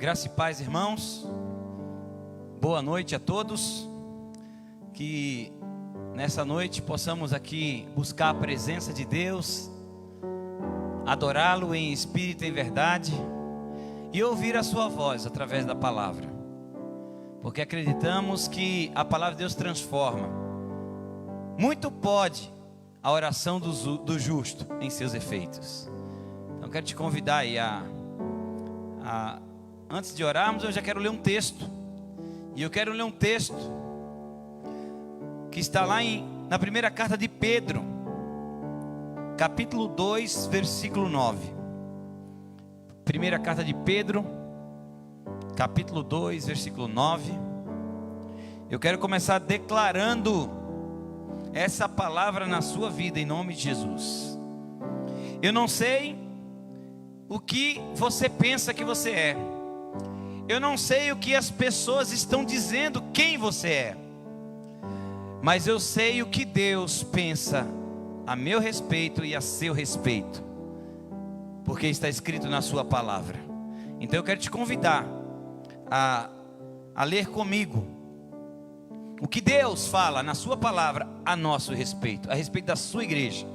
Graça e paz, irmãos. Boa noite a todos. Que nessa noite possamos aqui buscar a presença de Deus, adorá-lo em espírito e em verdade e ouvir a sua voz através da palavra, porque acreditamos que a palavra de Deus transforma. Muito pode a oração do justo em seus efeitos. Então quero te convidar aí antes de orarmos, eu já quero ler um texto. E eu quero ler um texto que está lá na primeira carta de Pedro, capítulo 2, versículo 9. Primeira carta de Pedro, capítulo 2, versículo 9. Eu quero começar declarando essa palavra na sua vida, em nome de Jesus. Eu não sei o que você pensa que você é. Eu não sei o que as pessoas estão dizendo quem você é. Mas eu sei o que Deus pensa a meu respeito e a seu respeito, porque está escrito na sua palavra. Então eu quero te convidar a ler comigo o que Deus fala na sua palavra a nosso respeito, a respeito da sua igreja.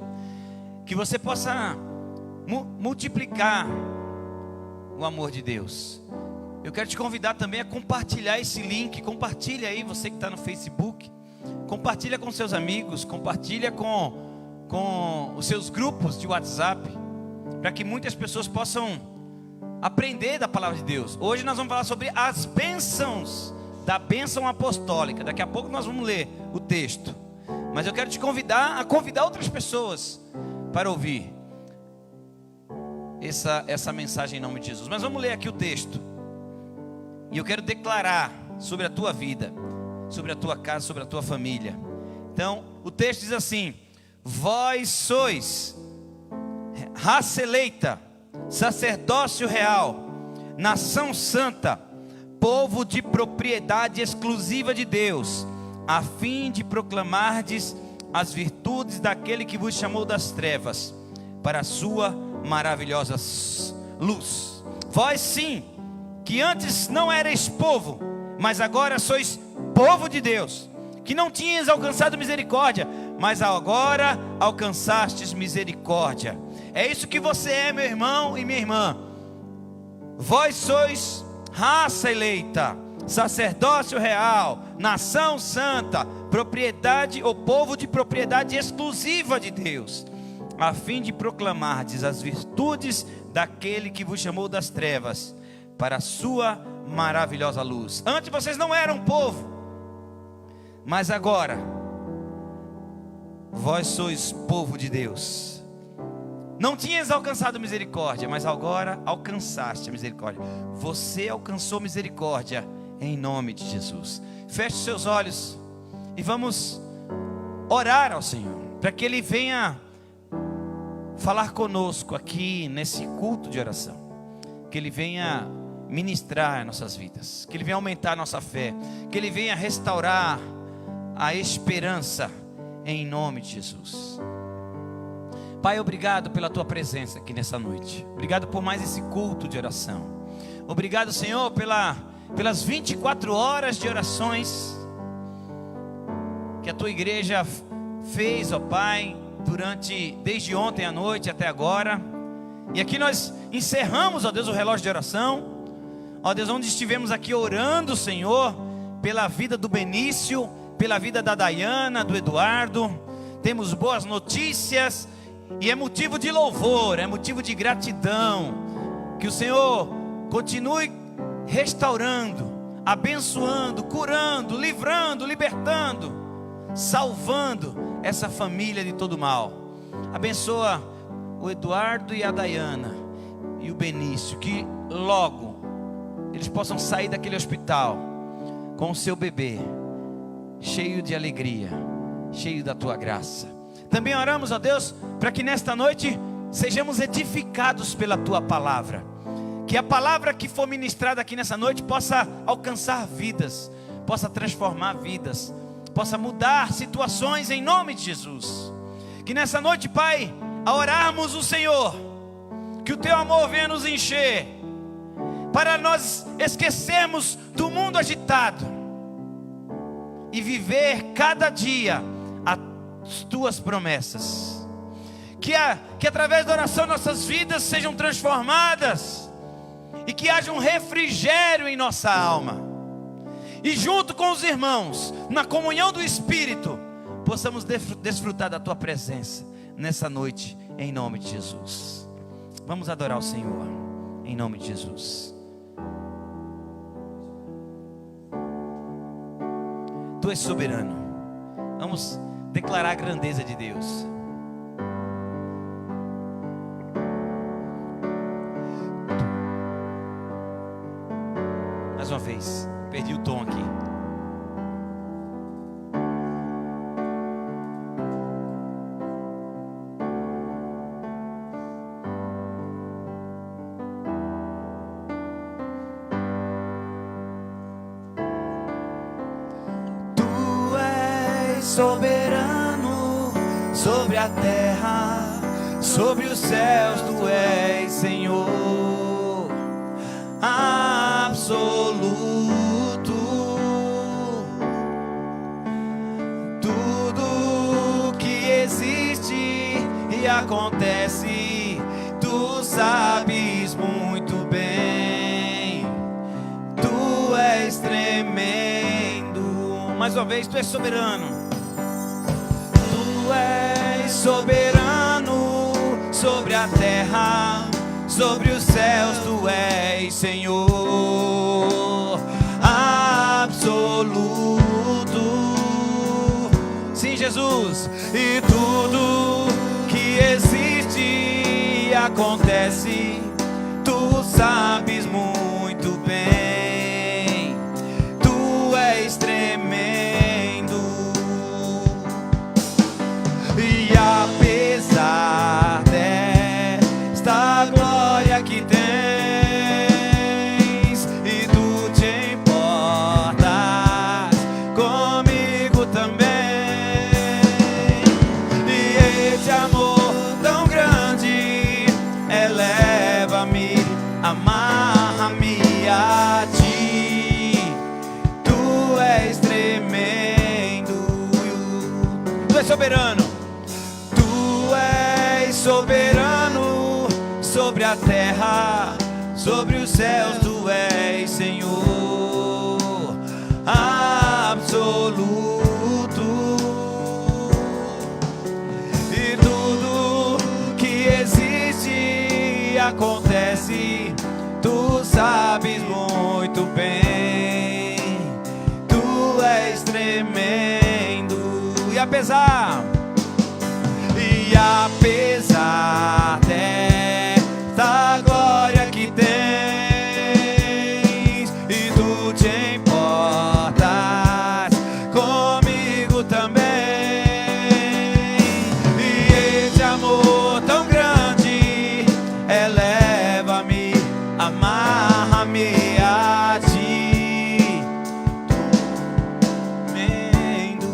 Que você possa multiplicar o amor de Deus. Eu quero te convidar também a compartilhar esse link. Compartilha aí, você que está no Facebook. Compartilha com seus amigos. Compartilha com os seus grupos de WhatsApp, para que muitas pessoas possam aprender da palavra de Deus. Hoje nós vamos falar sobre as bênçãos da bênção apostólica. Daqui a pouco nós vamos ler o texto, mas eu quero te convidar a convidar outras pessoas para ouvir essa mensagem em nome de Jesus. Mas vamos ler aqui o texto. E eu quero declarar sobre a tua vida, sobre a tua casa, sobre a tua família. Então, o texto diz assim: vós sois raça eleita, sacerdócio real, nação santa, povo de propriedade exclusiva de Deus, a fim de proclamardes as virtudes daquele que vos chamou das trevas para a sua maravilhosa luz. Vós sim, que antes não erais povo, mas agora sois povo de Deus, que não tinhas alcançado misericórdia, mas agora alcançastes misericórdia. É isso que você é, meu irmão e minha irmã. Vós sois raça eleita, sacerdócio real, nação santa, propriedade ou povo de propriedade exclusiva de Deus, a fim de proclamardes as virtudes daquele que vos chamou das trevas para a sua maravilhosa luz. Antes vocês não eram povo, mas agora vós sois povo de Deus. Não tinhas alcançado misericórdia, mas agora alcançaste a misericórdia. Você alcançou misericórdia em nome de Jesus. Feche seus olhos e vamos orar ao Senhor, para que Ele venha falar conosco aqui nesse culto de oração. Que Ele venha ministrar nossas vidas, que Ele venha aumentar a nossa fé, que Ele venha restaurar a esperança em nome de Jesus. Pai, obrigado pela Tua presença aqui nessa noite. Obrigado por mais esse culto de oração. Obrigado, Senhor, pelas 24 horas de orações que a Tua igreja fez, ó Pai, desde ontem à noite até agora. E aqui nós encerramos, ó Deus, o relógio de oração. Ó Deus, onde estivemos aqui orando, Senhor, pela vida do Benício, pela vida da Dayana, do Eduardo. Temos boas notícias e é motivo de louvor, é motivo de gratidão. Que o Senhor continue restaurando, abençoando, curando, livrando, libertando, salvando essa família de todo mal. Abençoa o Eduardo e a Dayana e o Benício, que logo eles possam sair daquele hospital com o seu bebê, cheio de alegria, cheio da Tua graça. Também oramos, ó Deus, para que nesta noite sejamos edificados pela Tua palavra. Que a palavra que for ministrada aqui nessa noite possa alcançar vidas, possa transformar vidas, possa mudar situações em nome de Jesus. Que nessa noite, Pai, a orarmos o Senhor, que o Teu amor venha nos encher, para para nós esquecermos do mundo agitado e viver cada dia as tuas promessas. Que através da oração nossas vidas sejam transformadas e que haja um refrigério em nossa alma. E junto com os irmãos, na comunhão do Espírito, possamos desfrutar da tua presença nessa noite, em nome de Jesus. Vamos adorar o Senhor, em nome de Jesus. Tu és soberano. Vamos declarar a grandeza de Deus. Mais uma vez, perdi o tom aqui. Tu és soberano sobre a terra, sobre os céus. Tu és Senhor absoluto. Tudo que existe e acontece, tu sabes muito bem. Tu és tremendo. Mais uma vez, tu és soberano. Tu és soberano sobre a terra, sobre os céus. Tu és Senhor absoluto. Sim, Jesus. E tudo que existe e acontece, tu sabes muito bem. Tu és tremendo. E apesar desta glória que tens, e tu te importas comigo também. E esse amor tão grande eleva-me, amarra-me a ti. Tu és tremendo. Tu és soberano. Tu és soberano sobre a terra, sobre os céus. Tu és Senhor absoluto. E tudo que existe e acontece, tu sabes muito bem. Tu és tremendo. E apesar desta glória que tens, e tu te importas comigo também. E esse amor tão grande eleva-me, amarra-me a ti. Tremendo.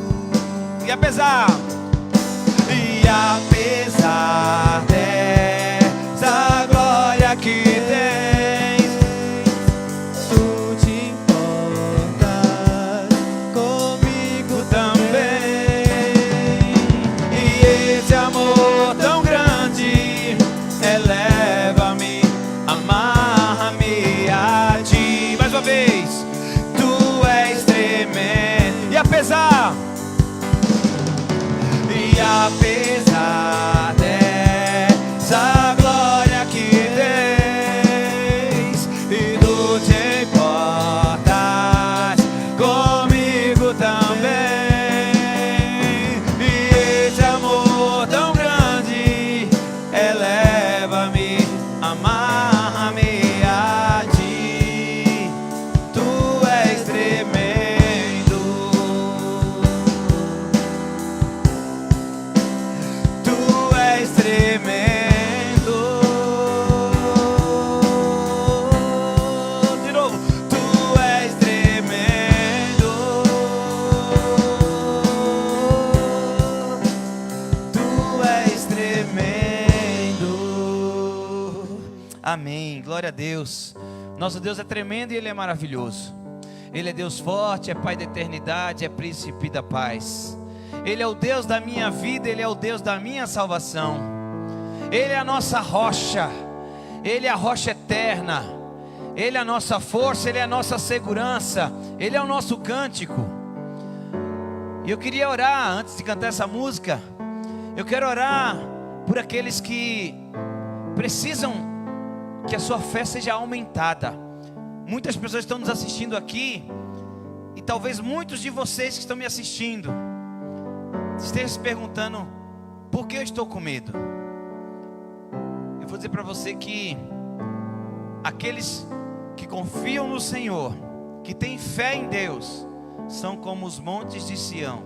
e apesar dessa glória que tens, tu te importas comigo também. E esse amor tão grande eleva-me, amarra-me a ti. mais uma vez, Tu és tremendo. e apesar dessa glória que tens, e tu te importas comigo também. E esse amor tão grande eleva-me, amarra-me a ti. Tu és tremendo. Tu és tremendo. De novo. Tu és tremendo. Tu és tremendo. amém, glória a Deus. Nosso Deus é tremendo e Ele é maravilhoso. Ele é Deus forte, é Pai da eternidade, é Príncipe da paz. Ele é o Deus da minha vida, Ele é o Deus da minha salvação. Ele é a nossa rocha, Ele é a rocha eterna, Ele é a nossa força, Ele é a nossa segurança, Ele é o nosso cântico. E eu queria orar, antes de cantar essa música, eu quero orar por aqueles que precisam que a sua fé seja aumentada. Muitas pessoas estão nos assistindo aqui, e talvez muitos de vocês que estão me assistindo estejam se perguntando: por que eu estou com medo? Eu vou dizer para você que aqueles que confiam no Senhor, que têm fé em Deus, são como os montes de Sião,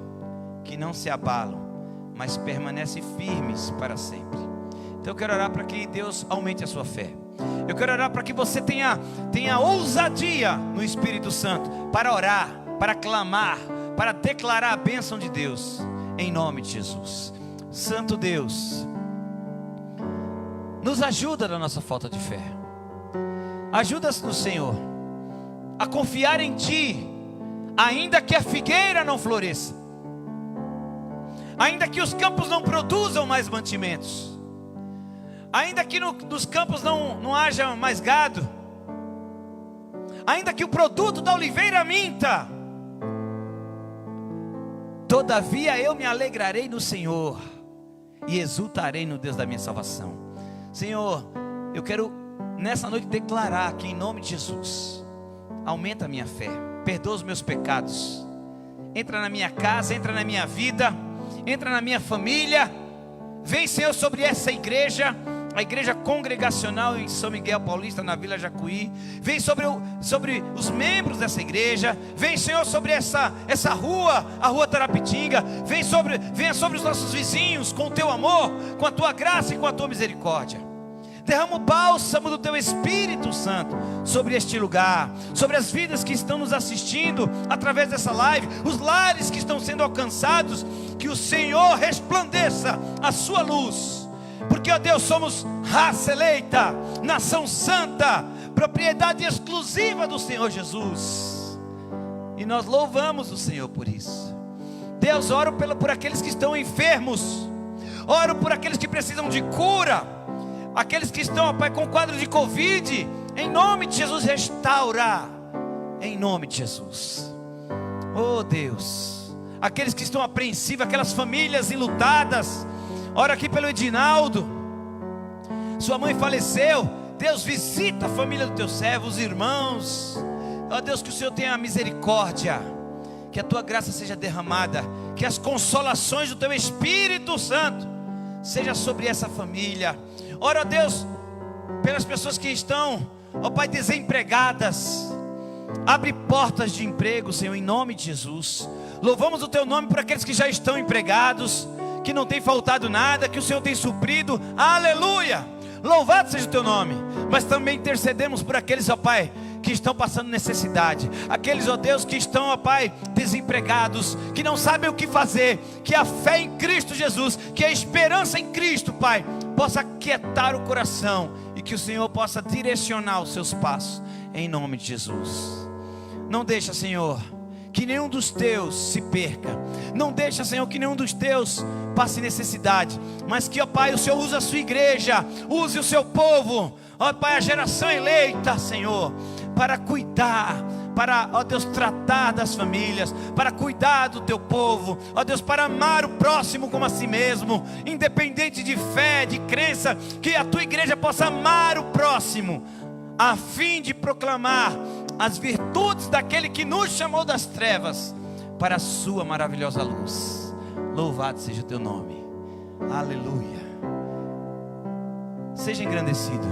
que não se abalam, mas permanecem firmes para sempre. Então eu quero orar para que Deus aumente a sua fé. Eu quero orar para que você tenha ousadia no Espírito Santo, para orar, para clamar, para declarar a bênção de Deus, em nome de Jesus. Santo Deus, nos ajuda na nossa falta de fé. Ajuda-nos, Senhor, a confiar em Ti, ainda que a figueira não floresça, ainda que os campos não produzam mais mantimentos, ainda que nos campos não haja mais gado, ainda que o produto da oliveira minta, todavia eu me alegrarei no Senhor e exultarei no Deus da minha salvação. Senhor, eu quero nessa noite declarar que em nome de Jesus, aumenta a minha fé, perdoa os meus pecados, entra na minha casa, entra na minha vida, entra na minha família. Vem, Senhor, sobre essa igreja, a igreja congregacional em São Miguel Paulista, na Vila Jacuí. Vem sobre os membros dessa igreja. Vem, Senhor, sobre essa rua, a rua Tarapitinga. Venha sobre os nossos vizinhos, com o teu amor, com a tua graça e com a tua misericórdia. Derrama o bálsamo do teu Espírito Santo sobre este lugar, sobre as vidas que estão nos assistindo através dessa live, os lares que estão sendo alcançados. Que o Senhor resplandeça a sua luz, porque, ó Deus, somos raça eleita, nação santa, propriedade exclusiva do Senhor Jesus, e nós louvamos o Senhor por isso. Deus, oro por aqueles que estão enfermos, oro por aqueles que precisam de cura, aqueles que estão, ó Pai, com quadro de Covid. Em nome de Jesus, restaura, em nome de Jesus. Oh Deus, aqueles que estão apreensivos, aquelas famílias enlutadas. Ora aqui pelo Edinaldo, sua mãe faleceu. Deus, visita a família do teu servo, os irmãos. Ó Deus, que o Senhor tenha misericórdia, que a tua graça seja derramada, que as consolações do teu Espírito Santo seja sobre essa família. Ora, ó Deus, pelas pessoas que estão, ó Pai, desempregadas. Abre portas de emprego, Senhor, em nome de Jesus. Louvamos o teu nome por aqueles que já estão empregados, que não tem faltado nada, que o Senhor tem suprido. Aleluia, louvado seja o teu nome. Mas também intercedemos por aqueles, ó Pai, que estão passando necessidade, aqueles, ó Deus, que estão, ó Pai, desempregados, que não sabem o que fazer. Que a fé em Cristo Jesus, que a esperança em Cristo, Pai, possa aquietar o coração, e que o Senhor possa direcionar os seus passos, em nome de Jesus. Não deixa, Senhor, que nenhum dos teus se perca. Não deixa, Senhor, que nenhum dos teus passe necessidade. Mas que, ó Pai, o Senhor use a sua igreja, use o seu povo, ó Pai, a geração eleita, Senhor, para cuidar, para, ó Deus, tratar das famílias, para cuidar do teu povo, ó Deus, para amar o próximo como a si mesmo, independente de fé, de crença. Que a tua igreja possa amar o próximo, a fim de proclamar as virtudes daquele que nos chamou das trevas para a sua maravilhosa luz. Louvado seja o teu nome. Aleluia. Seja engrandecido,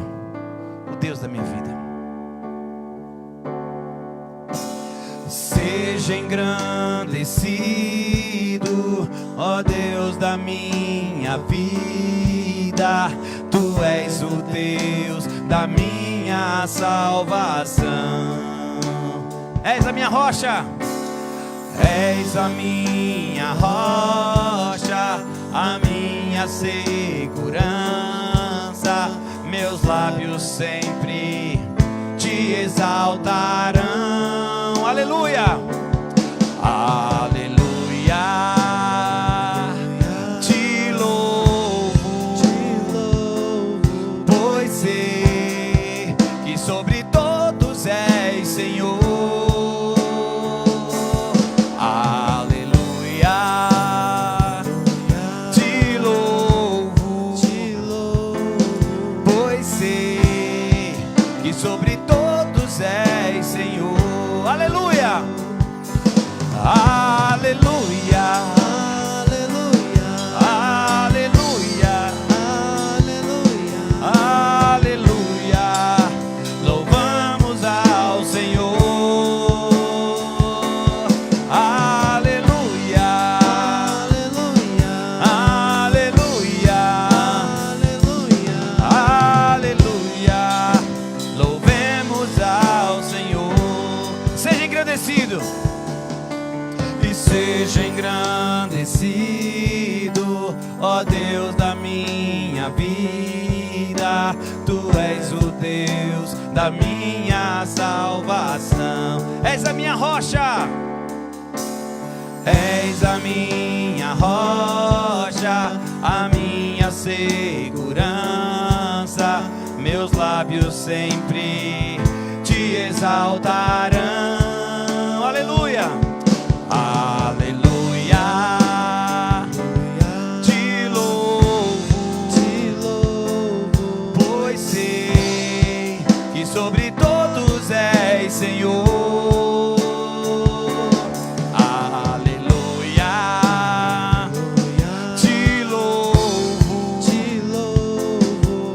o Deus da minha vida. Seja engrandecido, ó Deus da minha vida. Tu és o Deus da minha salvação. És a minha rocha, és a minha rocha, a minha segurança. Meus lábios sempre te te exaltarão. Aleluia, aleluia. Te louvo, pois sei que sobre todos és Senhor. Sobre todos és Senhor. Aleluia, aleluia, aleluia, aleluia, aleluia. Louvamos ao Senhor. Aleluia, aleluia, aleluia. Louvemos ao Senhor. Seja engrandecido. E seja engrandecido, ó Deus da minha vida. Tu és o Deus da minha salvação. És a minha rocha. És a minha rocha, a minha segurança. Meus lábios sempre te exaltarão. Aleluia, aleluia. Te louvo, pois sei que sobre todos és Senhor. Aleluia. Te louvo,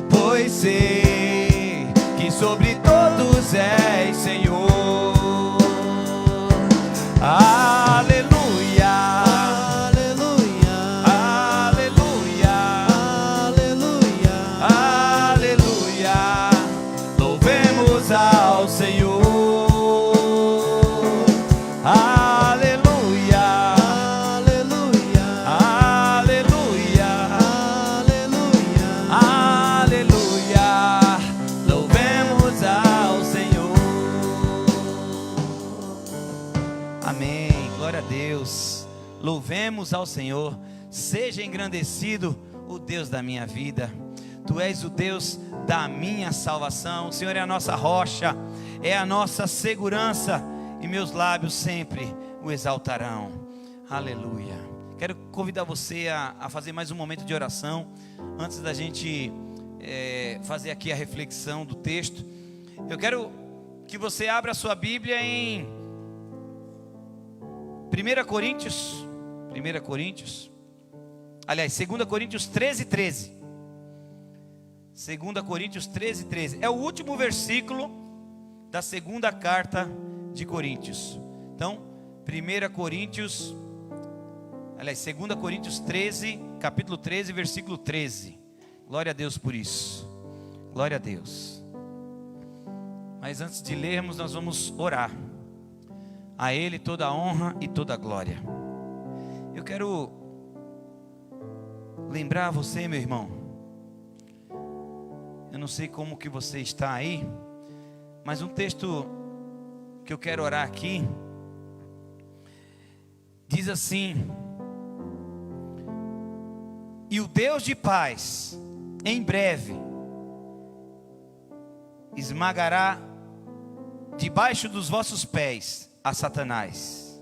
pois sei que sobre todos és Senhor. Aleluia, aleluia, aleluia, aleluia. Louvemos ao Senhor. Aleluia, aleluia, aleluia, aleluia. Louvemos ao Senhor. Amém, glória a Deus. Louvemos ao Senhor. Seja engrandecido o Deus da minha vida. Tu és o Deus da minha salvação. O Senhor é a nossa rocha, é a nossa segurança, e meus lábios sempre o exaltarão. Aleluia. Quero convidar você a fazer mais um momento de oração, antes da gente fazer aqui a reflexão do texto. Eu quero que você abra a sua Bíblia em 2 Coríntios, aliás, 2 Coríntios 13:13. 2 Coríntios 13:13. É o último versículo da segunda carta de Coríntios. Então, 2 Coríntios 13, capítulo 13, versículo 13. Glória a Deus por isso. Glória a Deus. Mas antes de lermos, nós vamos orar. A Ele toda a honra e toda a glória. Eu quero lembrar você, meu irmão. Eu não sei como que você está aí, mas um texto que eu quero orar aqui diz assim: e o Deus de paz, em breve, esmagará debaixo dos vossos pés a Satanás.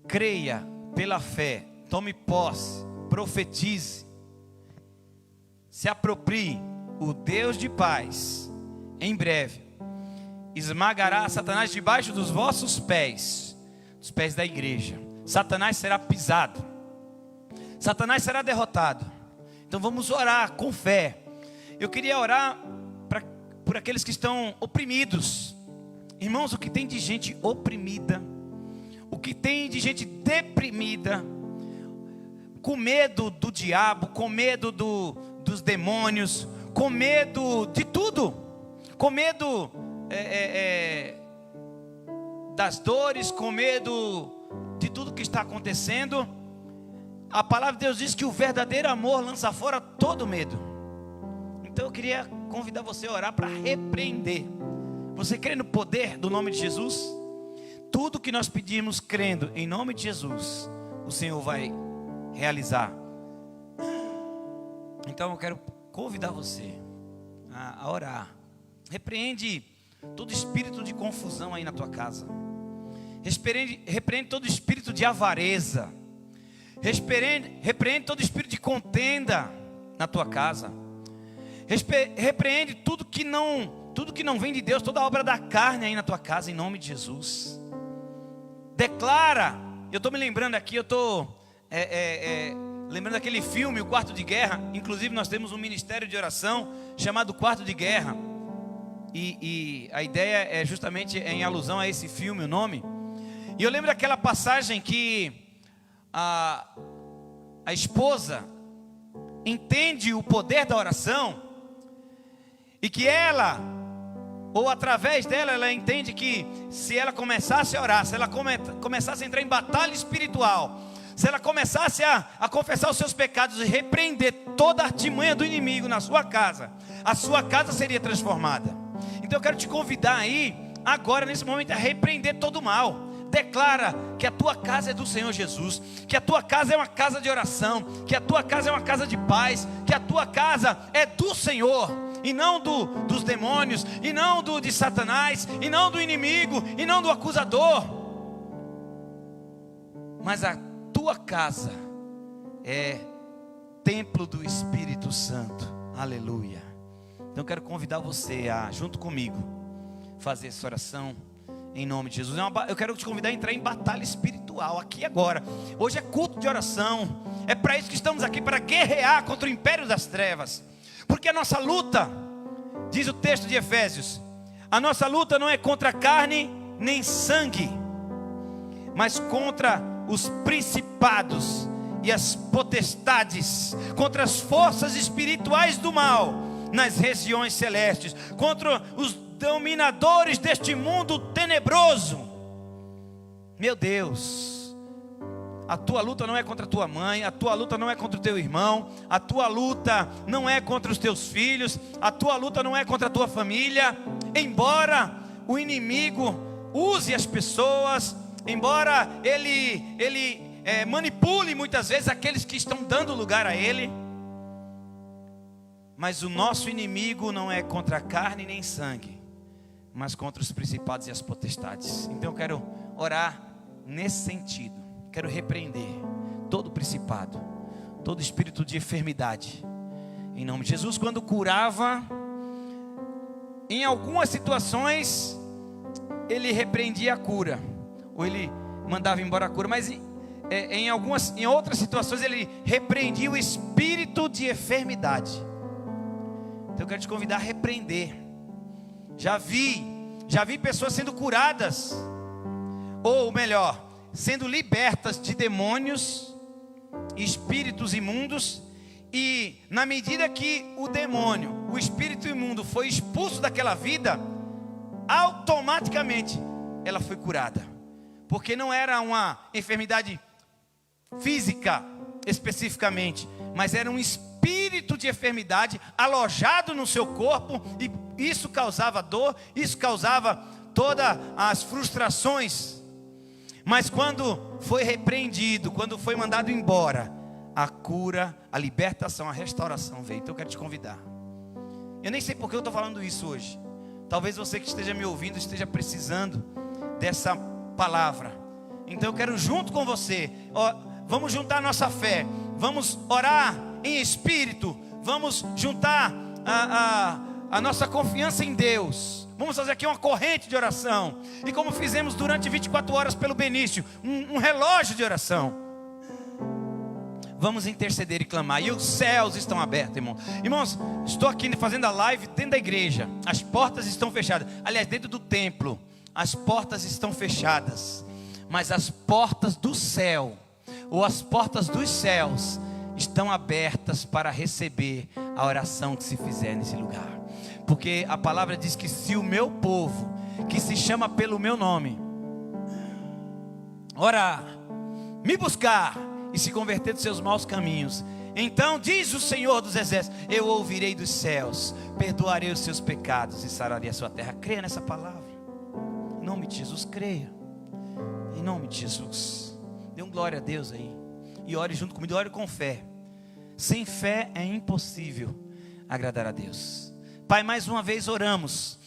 Creia pela fé, tome posse, profetize, se aproprie. O Deus de paz, em breve, esmagará Satanás debaixo dos vossos pés, dos pés da igreja. Satanás será pisado, Satanás será derrotado. Então vamos orar com fé. Eu queria orar por aqueles que estão oprimidos. Irmãos, o que tem de gente oprimida, o que tem de gente deprimida, com medo do diabo, com medo dos demônios, com medo de tudo, com medo das dores, com medo de tudo que está acontecendo. A palavra de Deus diz que o verdadeiro amor lança fora todo medo. Então eu queria convidar você a orar para repreender. Você crê no poder do nome de Jesus? Tudo que nós pedimos crendo em nome de Jesus, o Senhor vai realizar. Então eu quero convidar você a orar. Repreende todo espírito de confusão aí na tua casa. Repreende todo espírito de avareza. Repreende todo espírito de contenda na tua casa. Repreende tudo que não vem de Deus, toda obra da carne aí na tua casa, em nome de Jesus. Declara. Eu estou me lembrando aqui, eu estou lembrando daquele filme, O Quarto de Guerra. Inclusive nós temos um ministério de oração chamado Quarto de Guerra. E a ideia é justamente em alusão a esse filme, o nome. E eu lembro daquela passagem que a esposa entende o poder da oração, e que ela, ou através dela, ela entende que se ela começasse a orar, se ela começasse a entrar em batalha espiritual, se ela começasse a confessar os seus pecados e repreender toda a artimanha do inimigo na sua casa, a sua casa seria transformada. Então eu quero te convidar aí, agora nesse momento, a repreender todo o mal. Declara que a tua casa é do Senhor Jesus, que a tua casa é uma casa de oração, que a tua casa é uma casa de paz, que a tua casa é do Senhor, e não dos demônios, e não de Satanás, e não do inimigo, e não do acusador. Mas a tua casa é templo do Espírito Santo. Aleluia. Então eu quero convidar você a, junto comigo, fazer essa oração em nome de Jesus. Eu quero te convidar a entrar em batalha espiritual aqui agora. Hoje é culto de oração. É para isso que estamos aqui, para guerrear contra o império das trevas. Porque a nossa luta, diz o texto de Efésios, a nossa luta não é contra carne nem sangue, mas contra os principados e as potestades, contra as forças espirituais do mal nas regiões celestes, contra os dominadores deste mundo tenebroso. Meu Deus, a tua luta não é contra a tua mãe, a tua luta não é contra o teu irmão, a tua luta não é contra os teus filhos, a tua luta não é contra a tua família. Embora o inimigo use as pessoas, embora ele manipule muitas vezes aqueles que estão dando lugar a ele, mas o nosso inimigo não é contra a carne nem sangue, mas contra os principados e as potestades. Então eu quero orar nesse sentido. Quero repreender todo principado, todo espírito de enfermidade, em nome de Jesus. Quando curava, em algumas situações ele repreendia a cura, ou ele mandava embora a cura, mas em outras situações ele repreendia o espírito de enfermidade. Então eu quero te convidar a repreender. Já vi pessoas sendo curadas, ou melhor, sendo libertas de demônios, espíritos imundos. E na medida que o demônio, o espírito imundo foi expulso daquela vida, automaticamente ela foi curada, porque não era uma enfermidade física especificamente, mas era um espírito de enfermidade alojado no seu corpo, e isso causava dor, isso causava todas as frustrações. Mas quando foi repreendido, quando foi mandado embora, a cura, a libertação, a restauração veio. Então eu quero te convidar. Eu nem sei por que eu estou falando isso hoje. Talvez você que esteja me ouvindo esteja precisando dessa palavra. Então eu quero junto com você, vamos juntar nossa fé, vamos orar em espírito, vamos juntar a nossa confiança em Deus. Vamos fazer aqui uma corrente de oração, e como fizemos durante 24 horas pelo Benício, um relógio de oração. Vamos interceder e clamar, e os céus estão abertos, irmão. Irmãos, estou aqui fazendo a live dentro da igreja. As portas estão fechadas. Aliás, dentro do templo, as portas estão fechadas, mas as portas do céu, ou as portas dos céus, estão abertas para receber a oração que se fizer nesse lugar. Porque a palavra diz que se o meu povo, que se chama pelo meu nome, orar, me buscar e se converter dos seus maus caminhos, Então diz o Senhor dos Exércitos: eu ouvirei dos céus, perdoarei os seus pecados e sararei a sua terra. Creia nessa palavra. Em nome de Jesus, creia. Em nome de Jesus. Dê um glória a Deus aí. E ore junto comigo, ore com fé. Sem fé é impossível agradar a Deus. Pai, mais uma vez oramos,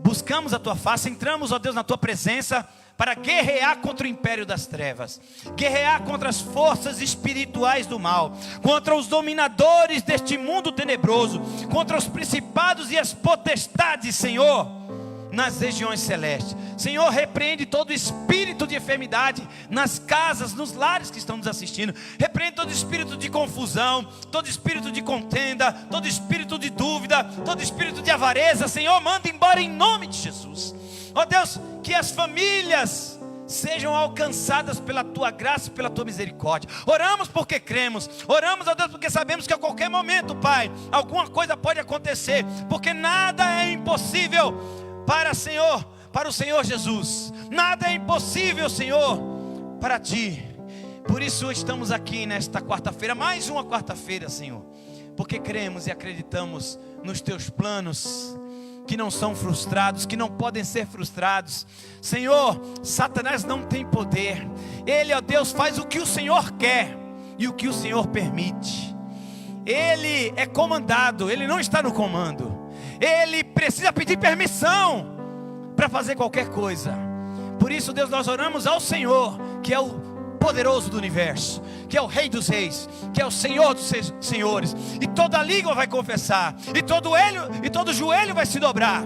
buscamos a Tua face, entramos, ó Deus, na Tua presença, para guerrear contra o império das trevas, guerrear contra as forças espirituais do mal, contra os dominadores deste mundo tenebroso, contra os principados e as potestades, Senhor, nas regiões celestes. Senhor, repreende todo espírito de enfermidade nas casas, nos lares que estão nos assistindo. Repreende todo espírito de confusão, todo espírito de contenda, todo espírito de dúvida, todo espírito de avareza. Senhor, manda embora em nome de Jesus. Ó Deus, que as famílias sejam alcançadas pela Tua graça e pela Tua misericórdia. Oramos porque cremos, oramos, ó Deus, porque sabemos que a qualquer momento, Pai, alguma coisa pode acontecer, porque nada é impossível para o Senhor Jesus. Nada é impossível, Senhor, para Ti. Por isso estamos aqui nesta quarta-feira, mais uma quarta-feira, Senhor, porque cremos e acreditamos nos Teus planos, que não são frustrados, que não podem ser frustrados. Senhor, Satanás não tem poder. Ele, ó Deus, faz o que o Senhor quer e o que o Senhor permite. Ele é comandado, ele não está no comando. Ele precisa pedir permissão para fazer qualquer coisa. Por isso, Deus, nós oramos ao Senhor, que é o poderoso do universo, que é o Rei dos Reis, que é o Senhor dos Senhores, e toda língua vai confessar, e todo joelho vai se dobrar,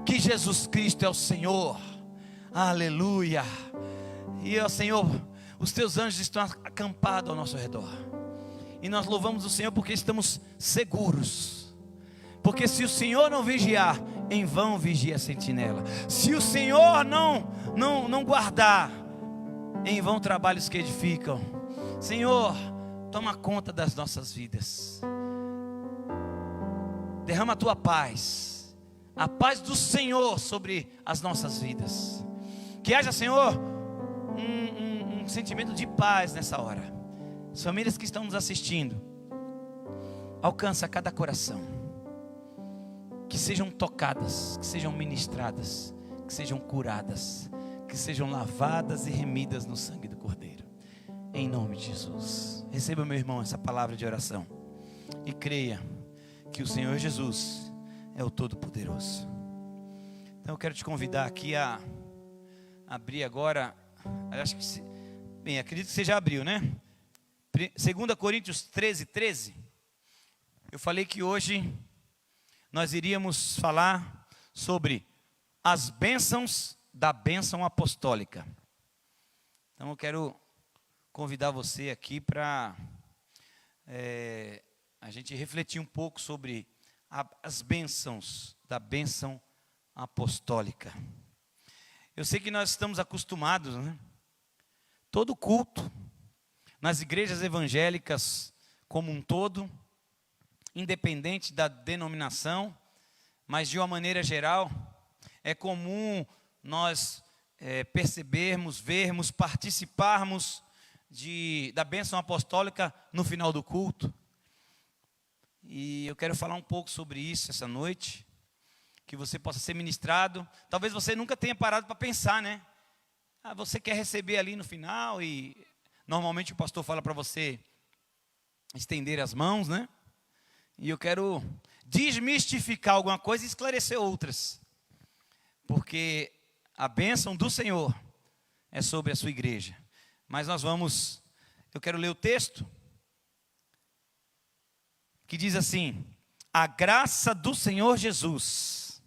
que Jesus Cristo é o Senhor. Aleluia. E ó Senhor, os Teus anjos estão acampados ao nosso redor, e nós louvamos o Senhor porque estamos seguros, porque se o Senhor não vigiar, em vão vigia a sentinela. Se o Senhor não guardar, em vão trabalhos que edificam. Senhor, toma conta das nossas vidas. Derrama a Tua paz, a paz do Senhor sobre as nossas vidas. Que haja, Senhor, um sentimento de paz nessa hora. As famílias que estão nos assistindo, alcança cada coração, que sejam tocadas, que sejam ministradas, que sejam curadas, que sejam lavadas e remidas no sangue do Cordeiro, em nome de Jesus. Receba, meu irmão, essa palavra de oração e creia que o Senhor Jesus é o Todo-Poderoso. Então eu quero te convidar aqui a abrir agora, acredito que você já abriu, né? 2 Coríntios 13. Eu falei que hoje nós iríamos falar sobre as bênçãos da bênção apostólica. Então eu quero convidar você aqui para a gente refletir um pouco sobre as bênçãos da bênção apostólica. Eu sei que nós estamos acostumados, né? Todo culto, nas igrejas evangélicas como um todo, independente da denominação, mas de uma maneira geral, é comum nós percebermos, vermos, participarmos da bênção apostólica no final do culto. E eu quero falar um pouco sobre isso essa noite, que você possa ser ministrado. Talvez você nunca tenha parado para pensar, né? Você quer receber ali no final e normalmente o pastor fala para você estender as mãos, né? E eu quero desmistificar alguma coisa e esclarecer outras, porque a bênção do Senhor é sobre a sua igreja. Mas eu quero ler o texto, que diz assim: a graça do Senhor Jesus,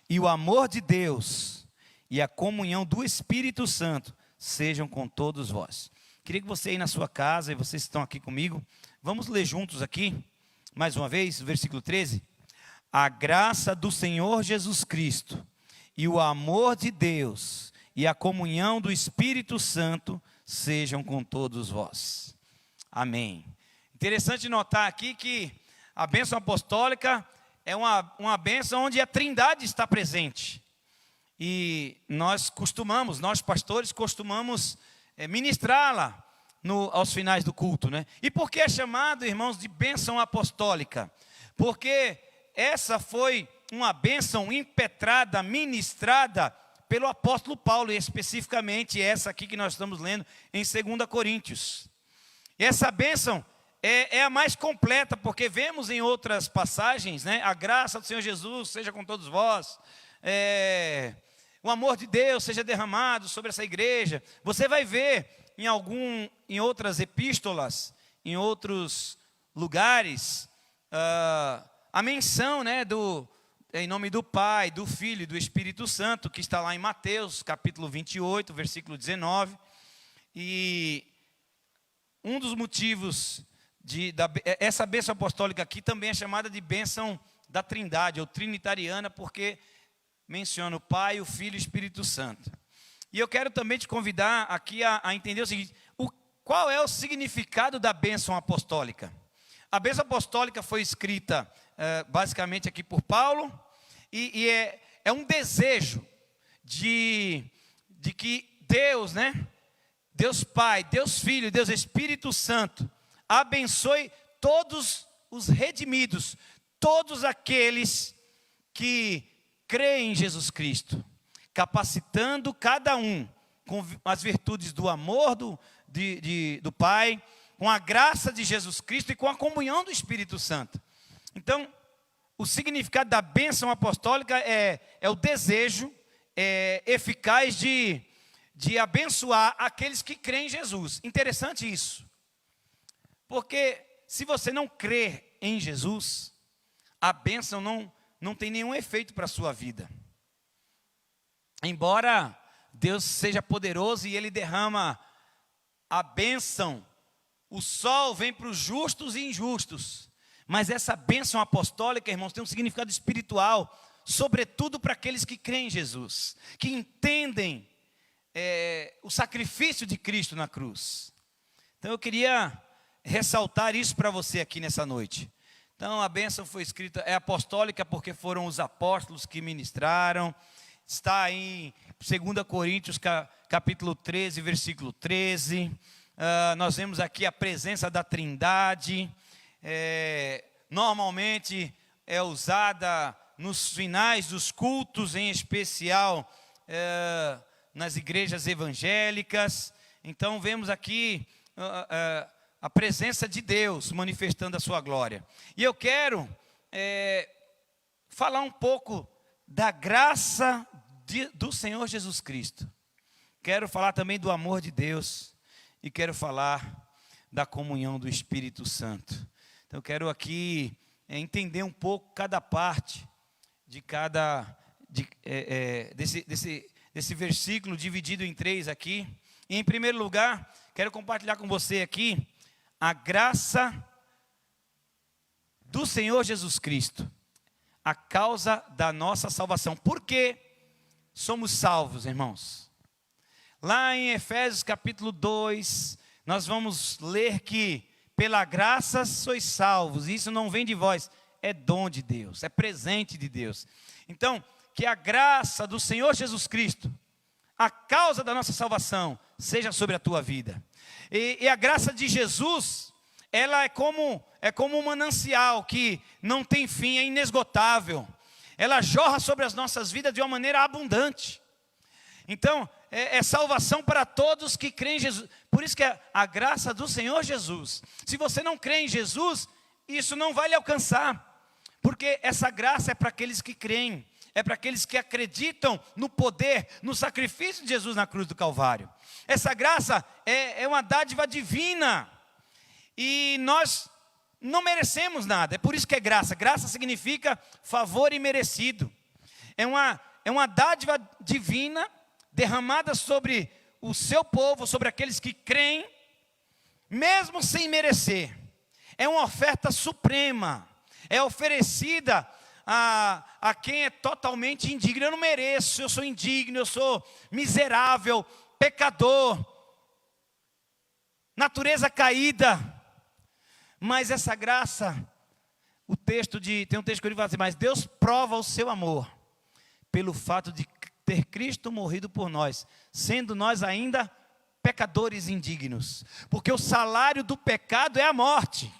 e o amor de Deus, e a comunhão do Espírito Santo, sejam com todos vós. Queria que você aí na sua casa, e vocês estão aqui comigo, vamos ler juntos aqui, mais uma vez, o versículo 13. A graça do Senhor Jesus Cristo, e o amor de Deus, e a comunhão do Espírito Santo, sejam com todos vós. Amém. Interessante notar aqui que a bênção apostólica é uma bênção onde a Trindade está presente. E nós pastores costumamos ministrá-la aos finais do culto, né? E por que é chamado, irmãos, de bênção apostólica? Porque essa foi uma bênção impetrada, ministrada pelo apóstolo Paulo, e especificamente essa aqui que nós estamos lendo em 2 Coríntios. E essa bênção é a mais completa, porque vemos em outras passagens, né? A graça do Senhor Jesus seja com todos vós, o amor de Deus seja derramado sobre essa igreja. Você vai ver em outras epístolas, em outros lugares, a menção, né, em nome do Pai, do Filho e do Espírito Santo, que está lá em Mateus, capítulo 28, versículo 19. E um dos motivos essa bênção apostólica aqui também é chamada de bênção da Trindade, ou trinitariana, porque menciona o Pai, o Filho e o Espírito Santo. E eu quero também te convidar aqui a entender o seguinte: qual é o significado da bênção apostólica? A bênção apostólica foi escrita basicamente aqui por Paulo, e é um desejo de que Deus, né? Deus Pai, Deus Filho, Deus Espírito Santo, abençoe todos os redimidos, todos aqueles que creem em Jesus Cristo, capacitando cada um com as virtudes do amor do Pai, com a graça de Jesus Cristo e com a comunhão do Espírito Santo. Então, o significado da bênção apostólica é o desejo eficaz de abençoar aqueles que creem em Jesus. Interessante isso, porque se você não crer em Jesus, a bênção não tem nenhum efeito para a sua vida. Embora Deus seja poderoso e Ele derrama a bênção, o sol vem para os justos e injustos, mas essa bênção apostólica, irmãos, tem um significado espiritual, sobretudo para aqueles que creem em Jesus, que entendem o sacrifício de Cristo na cruz. Então eu queria ressaltar isso para você aqui nessa noite. Então a bênção foi escrita, é apostólica porque foram os apóstolos que ministraram. Está em 2 Coríntios capítulo 13, versículo 13. Nós vemos aqui a presença da Trindade. Normalmente é usada nos finais dos cultos, em especial nas igrejas evangélicas. Então vemos aqui a presença de Deus manifestando a sua glória. E eu quero falar um pouco da graça do Senhor Jesus Cristo. Quero falar também do amor de Deus e quero falar da comunhão do Espírito Santo. Então eu quero aqui entender um pouco cada parte desse versículo dividido em 3 aqui. E em primeiro lugar, quero compartilhar com você aqui a graça do Senhor Jesus Cristo, a causa da nossa salvação. Por que somos salvos, irmãos? Lá em Efésios capítulo 2, nós vamos ler que pela graça sois salvos. Isso não vem de vós, é dom de Deus, é presente de Deus. Então, que a graça do Senhor Jesus Cristo, a causa da nossa salvação, seja sobre a tua vida. E a graça de Jesus, ela é como um manancial que não tem fim, é inesgotável. Ela jorra sobre as nossas vidas de uma maneira abundante. Então, é salvação para todos que creem em Jesus. Por isso que a graça do Senhor Jesus. Se você não crê em Jesus, isso não vai lhe alcançar. Porque essa graça é para aqueles que creem. É para aqueles que acreditam no poder, no sacrifício de Jesus na cruz do Calvário. Essa graça é uma dádiva divina. E nós não merecemos nada. É por isso que é graça. Graça significa favor imerecido. É uma dádiva divina derramada sobre o seu povo, sobre aqueles que creem, mesmo sem merecer. É uma oferta suprema. É oferecida a quem é totalmente indigno. Eu não mereço, eu sou indigno, eu sou miserável, pecador, natureza caída. Mas essa graça, tem um texto que ele fala assim: mas Deus prova o seu amor pelo fato de ter Cristo morrido por nós, sendo nós ainda pecadores indignos, porque o salário do pecado é a morte,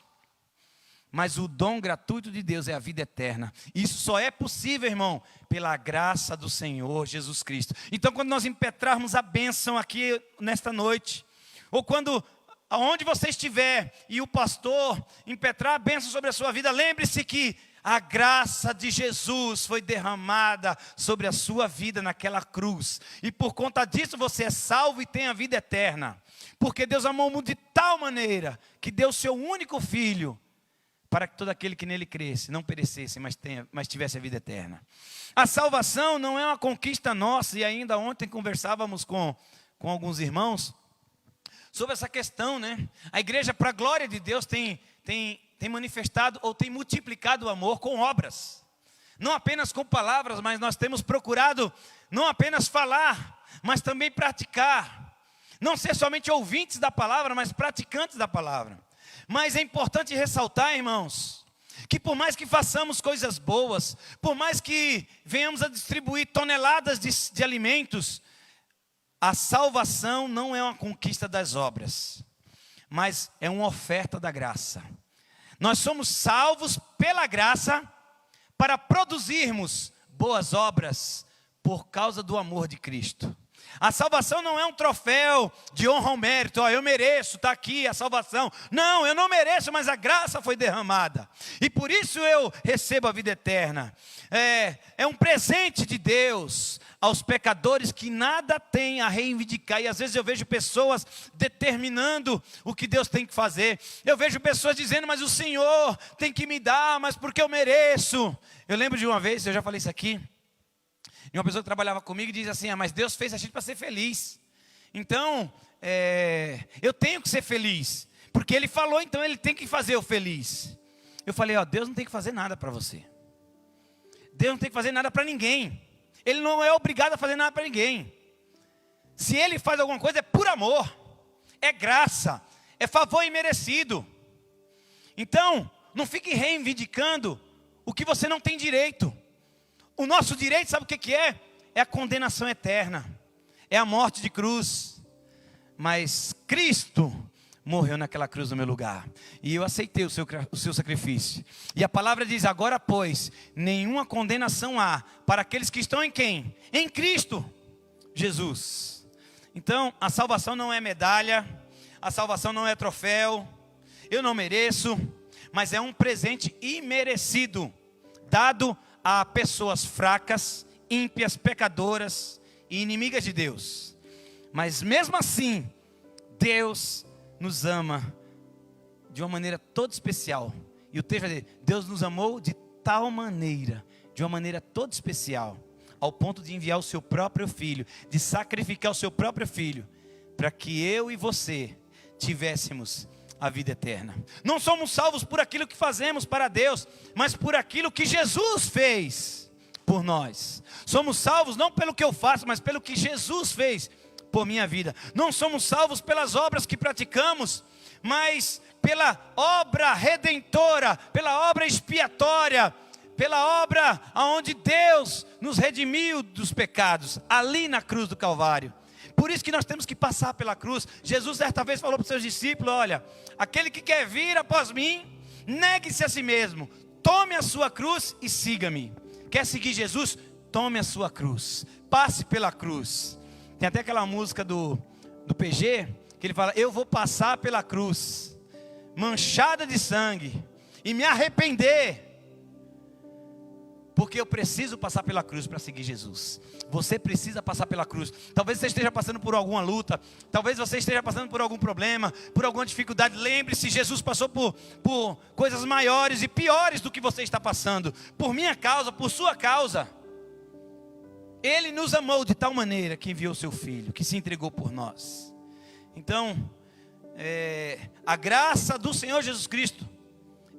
mas o dom gratuito de Deus é a vida eterna. Isso só é possível, irmão, pela graça do Senhor Jesus Cristo. Então, quando nós impetrarmos a bênção aqui nesta noite, ou quando, aonde você estiver, e o pastor impetrar a bênção sobre a sua vida, lembre-se que a graça de Jesus foi derramada sobre a sua vida naquela cruz. E por conta disso você é salvo e tem a vida eterna. Porque Deus amou o mundo de tal maneira que deu o seu único filho, para que todo aquele que nele cresce não perecesse, mas tivesse a vida eterna. A salvação não é uma conquista nossa, e ainda ontem conversávamos com alguns irmãos sobre essa questão, né? A igreja, para a glória de Deus, tem manifestado ou tem multiplicado o amor com obras. Não apenas com palavras, mas nós temos procurado não apenas falar, mas também praticar. Não ser somente ouvintes da palavra, mas praticantes da palavra. Mas é importante ressaltar, irmãos, que por mais que façamos coisas boas, por mais que venhamos a distribuir toneladas de alimentos, a salvação não é uma conquista das obras, mas é uma oferta da graça. Nós somos salvos pela graça para produzirmos boas obras por causa do amor de Cristo. A salvação não é um troféu de honra ao mérito. Eu mereço, está aqui a salvação. Não, eu não mereço, mas a graça foi derramada. E por isso eu recebo a vida eterna. É um presente de Deus aos pecadores que nada têm a reivindicar. E às vezes eu vejo pessoas determinando o que Deus tem que fazer. Eu vejo pessoas dizendo, mas o Senhor tem que me dar, mas porque eu mereço. Eu lembro de uma vez, eu já falei isso aqui. E uma pessoa que trabalhava comigo e diz assim, mas Deus fez a gente para ser feliz. Então, eu tenho que ser feliz. Porque Ele falou, então Ele tem que fazer eu feliz. Eu falei, Deus não tem que fazer nada para você. Deus não tem que fazer nada para ninguém. Ele não é obrigado a fazer nada para ninguém. Se Ele faz alguma coisa é por amor. É graça. É favor imerecido. Então, não fique reivindicando o que você não tem direito. O nosso direito, sabe o que é? É a condenação eterna. É a morte de cruz. Mas Cristo morreu naquela cruz no meu lugar. E eu aceitei o seu sacrifício. E a palavra diz, agora pois, nenhuma condenação há para aqueles que estão em quem? Em Cristo Jesus. Então, a salvação não é medalha. A salvação não é troféu. Eu não mereço. Mas é um presente imerecido. Dado a pessoas fracas, ímpias, pecadoras e inimigas de Deus. Mas mesmo assim, Deus nos ama de uma maneira toda especial. E o texto vai dizer, Deus nos amou de tal maneira, de uma maneira toda especial, ao ponto de enviar o seu próprio filho, de sacrificar o seu próprio filho, para que eu e você tivéssemos a vida eterna. Não somos salvos por aquilo que fazemos para Deus, mas por aquilo que Jesus fez por nós. Somos salvos não pelo que eu faço, mas pelo que Jesus fez por minha vida. Não somos salvos pelas obras que praticamos, mas pela obra redentora, pela obra expiatória, pela obra onde Deus nos redimiu dos pecados, ali na cruz do Calvário. Por isso que nós temos que passar pela cruz. Jesus certa vez falou para os seus discípulos, olha, aquele que quer vir após mim, negue-se a si mesmo, tome a sua cruz e siga-me. Quer seguir Jesus? Tome a sua cruz, passe pela cruz. Tem até aquela música do PG, que ele fala, eu vou passar pela cruz, manchada de sangue, e me arrepender, porque eu preciso passar pela cruz para seguir Jesus. Você precisa passar pela cruz. Talvez você esteja passando por alguma luta, talvez você esteja passando por algum problema, por alguma dificuldade. Lembre-se, Jesus passou por coisas maiores e piores do que você está passando, por minha causa, por sua causa. Ele nos amou de tal maneira que enviou seu Filho, que se entregou por nós. Então, a graça do Senhor Jesus Cristo,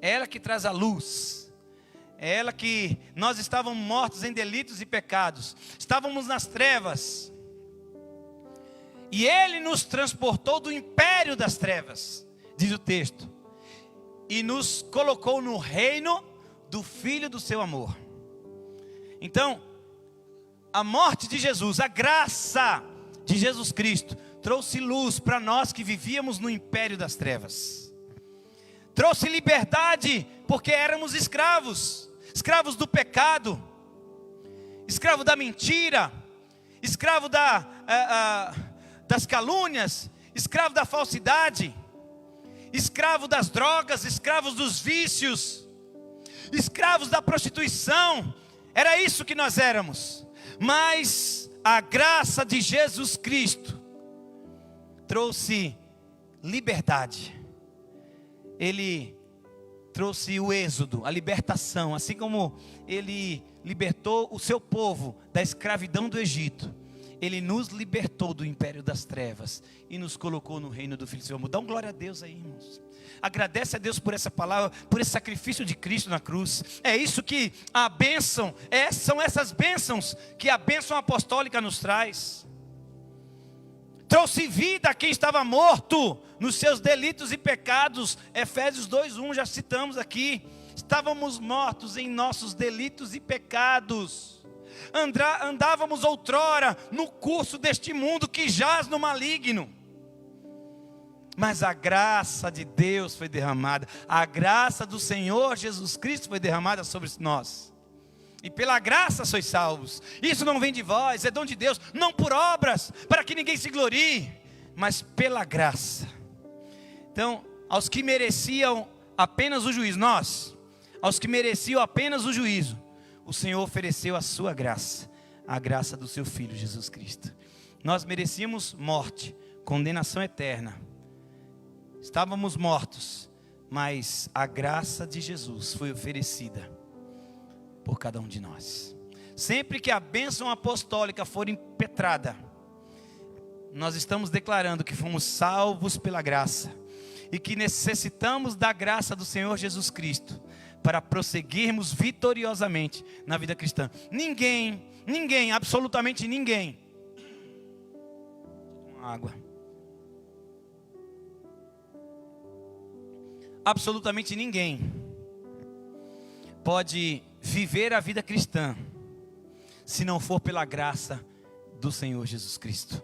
é ela que traz a luz. É ela que nós estávamos mortos em delitos e pecados. Estávamos nas trevas. E Ele nos transportou do império das trevas, diz o texto. E nos colocou no reino do Filho do seu amor. Então, a morte de Jesus, a graça de Jesus Cristo, trouxe luz para nós que vivíamos no império das trevas. Trouxe liberdade, porque éramos escravos. Escravos do pecado, escravo da mentira, escravo das calúnias, escravo da falsidade, escravo das drogas, escravos dos vícios, escravos da prostituição. Era isso que nós éramos. Mas a graça de Jesus Cristo trouxe liberdade. Ele trouxe o êxodo, a libertação, assim como Ele libertou o seu povo da escravidão do Egito. Ele nos libertou do império das trevas e nos colocou no reino do Filho do seu amor. Dá um glória a Deus aí, irmãos. Agradece a Deus por essa palavra, por esse sacrifício de Cristo na cruz. É isso que a bênção, são essas bênçãos que a bênção apostólica nos traz. Trouxe vida a quem estava morto nos seus delitos e pecados. Efésios 2:1, já citamos aqui. Estávamos mortos em nossos delitos e pecados. Andávamos outrora no curso deste mundo que jaz no maligno. Mas a graça de Deus foi derramada. A graça do Senhor Jesus Cristo foi derramada sobre nós. E pela graça sois salvos. Isso não vem de vós, é dom de Deus. Não por obras, para que ninguém se glorie, mas pela graça. Então, aos que mereciam apenas o juízo, aos que mereciam apenas o juízo, o Senhor ofereceu a sua graça, a graça do seu Filho Jesus Cristo. Nós merecíamos morte, condenação eterna. Estávamos mortos, mas a graça de Jesus foi oferecida por cada um de nós. Sempre que a bênção apostólica for impetrada, nós estamos declarando que fomos salvos pela graça e que necessitamos da graça do Senhor Jesus Cristo para prosseguirmos vitoriosamente na vida cristã. Ninguém, absolutamente ninguém. Água. Absolutamente ninguém pode viver a vida cristã se não for pela graça do Senhor Jesus Cristo.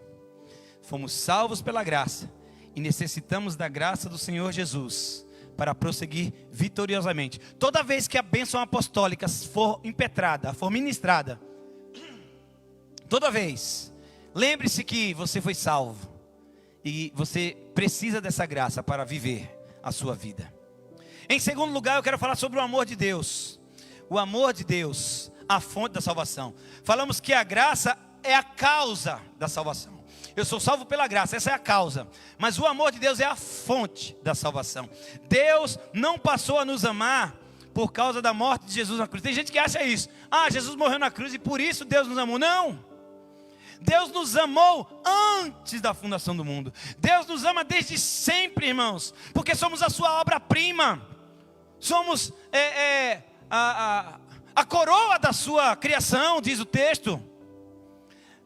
Fomos salvos pela graça e necessitamos da graça do Senhor Jesus para prosseguir vitoriosamente. Toda vez que a bênção apostólica for impetrada, for ministrada, toda vez, lembre-se que você foi salvo e você precisa dessa graça para viver a sua vida. Em segundo lugar, eu quero falar sobre o amor de Deus. O amor de Deus, a fonte da salvação. Falamos que a graça é a causa da salvação. Eu sou salvo pela graça, essa é a causa. Mas o amor de Deus é a fonte da salvação. Deus não passou a nos amar por causa da morte de Jesus na cruz. Tem gente que acha isso. Jesus morreu na cruz e por isso Deus nos amou. Não. Deus nos amou antes da fundação do mundo. Deus nos ama desde sempre, irmãos. Porque somos a sua obra-prima. Somos a coroa da sua criação, diz o texto.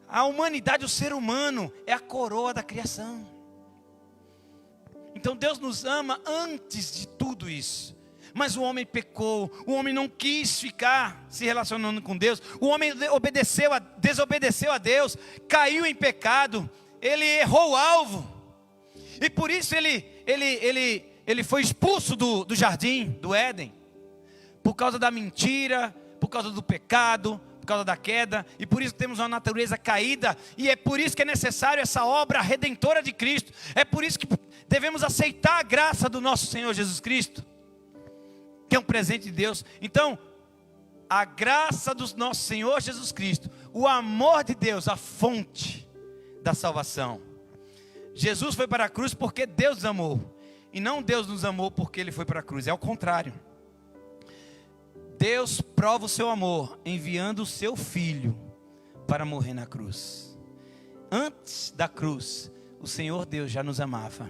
A humanidade, o ser humano, é a coroa da criação. Então Deus nos ama antes de tudo isso. Mas o homem pecou, o homem não quis ficar se relacionando com Deus. O homem desobedeceu a Deus, caiu em pecado, ele errou o alvo. E por isso ele foi expulso do jardim, do Éden. Por causa da mentira, por causa do pecado, por causa da queda, e por isso temos uma natureza caída, e é por isso que é necessário essa obra redentora de Cristo, é por isso que devemos aceitar a graça do nosso Senhor Jesus Cristo, que é um presente de Deus. Então, a graça do nosso Senhor Jesus Cristo, o amor de Deus, a fonte da salvação. Jesus foi para a cruz porque Deus nos amou, e não Deus nos amou porque Ele foi para a cruz, é o contrário. Deus prova o seu amor enviando o seu Filho para morrer na cruz. Antes da cruz, o Senhor Deus já nos amava,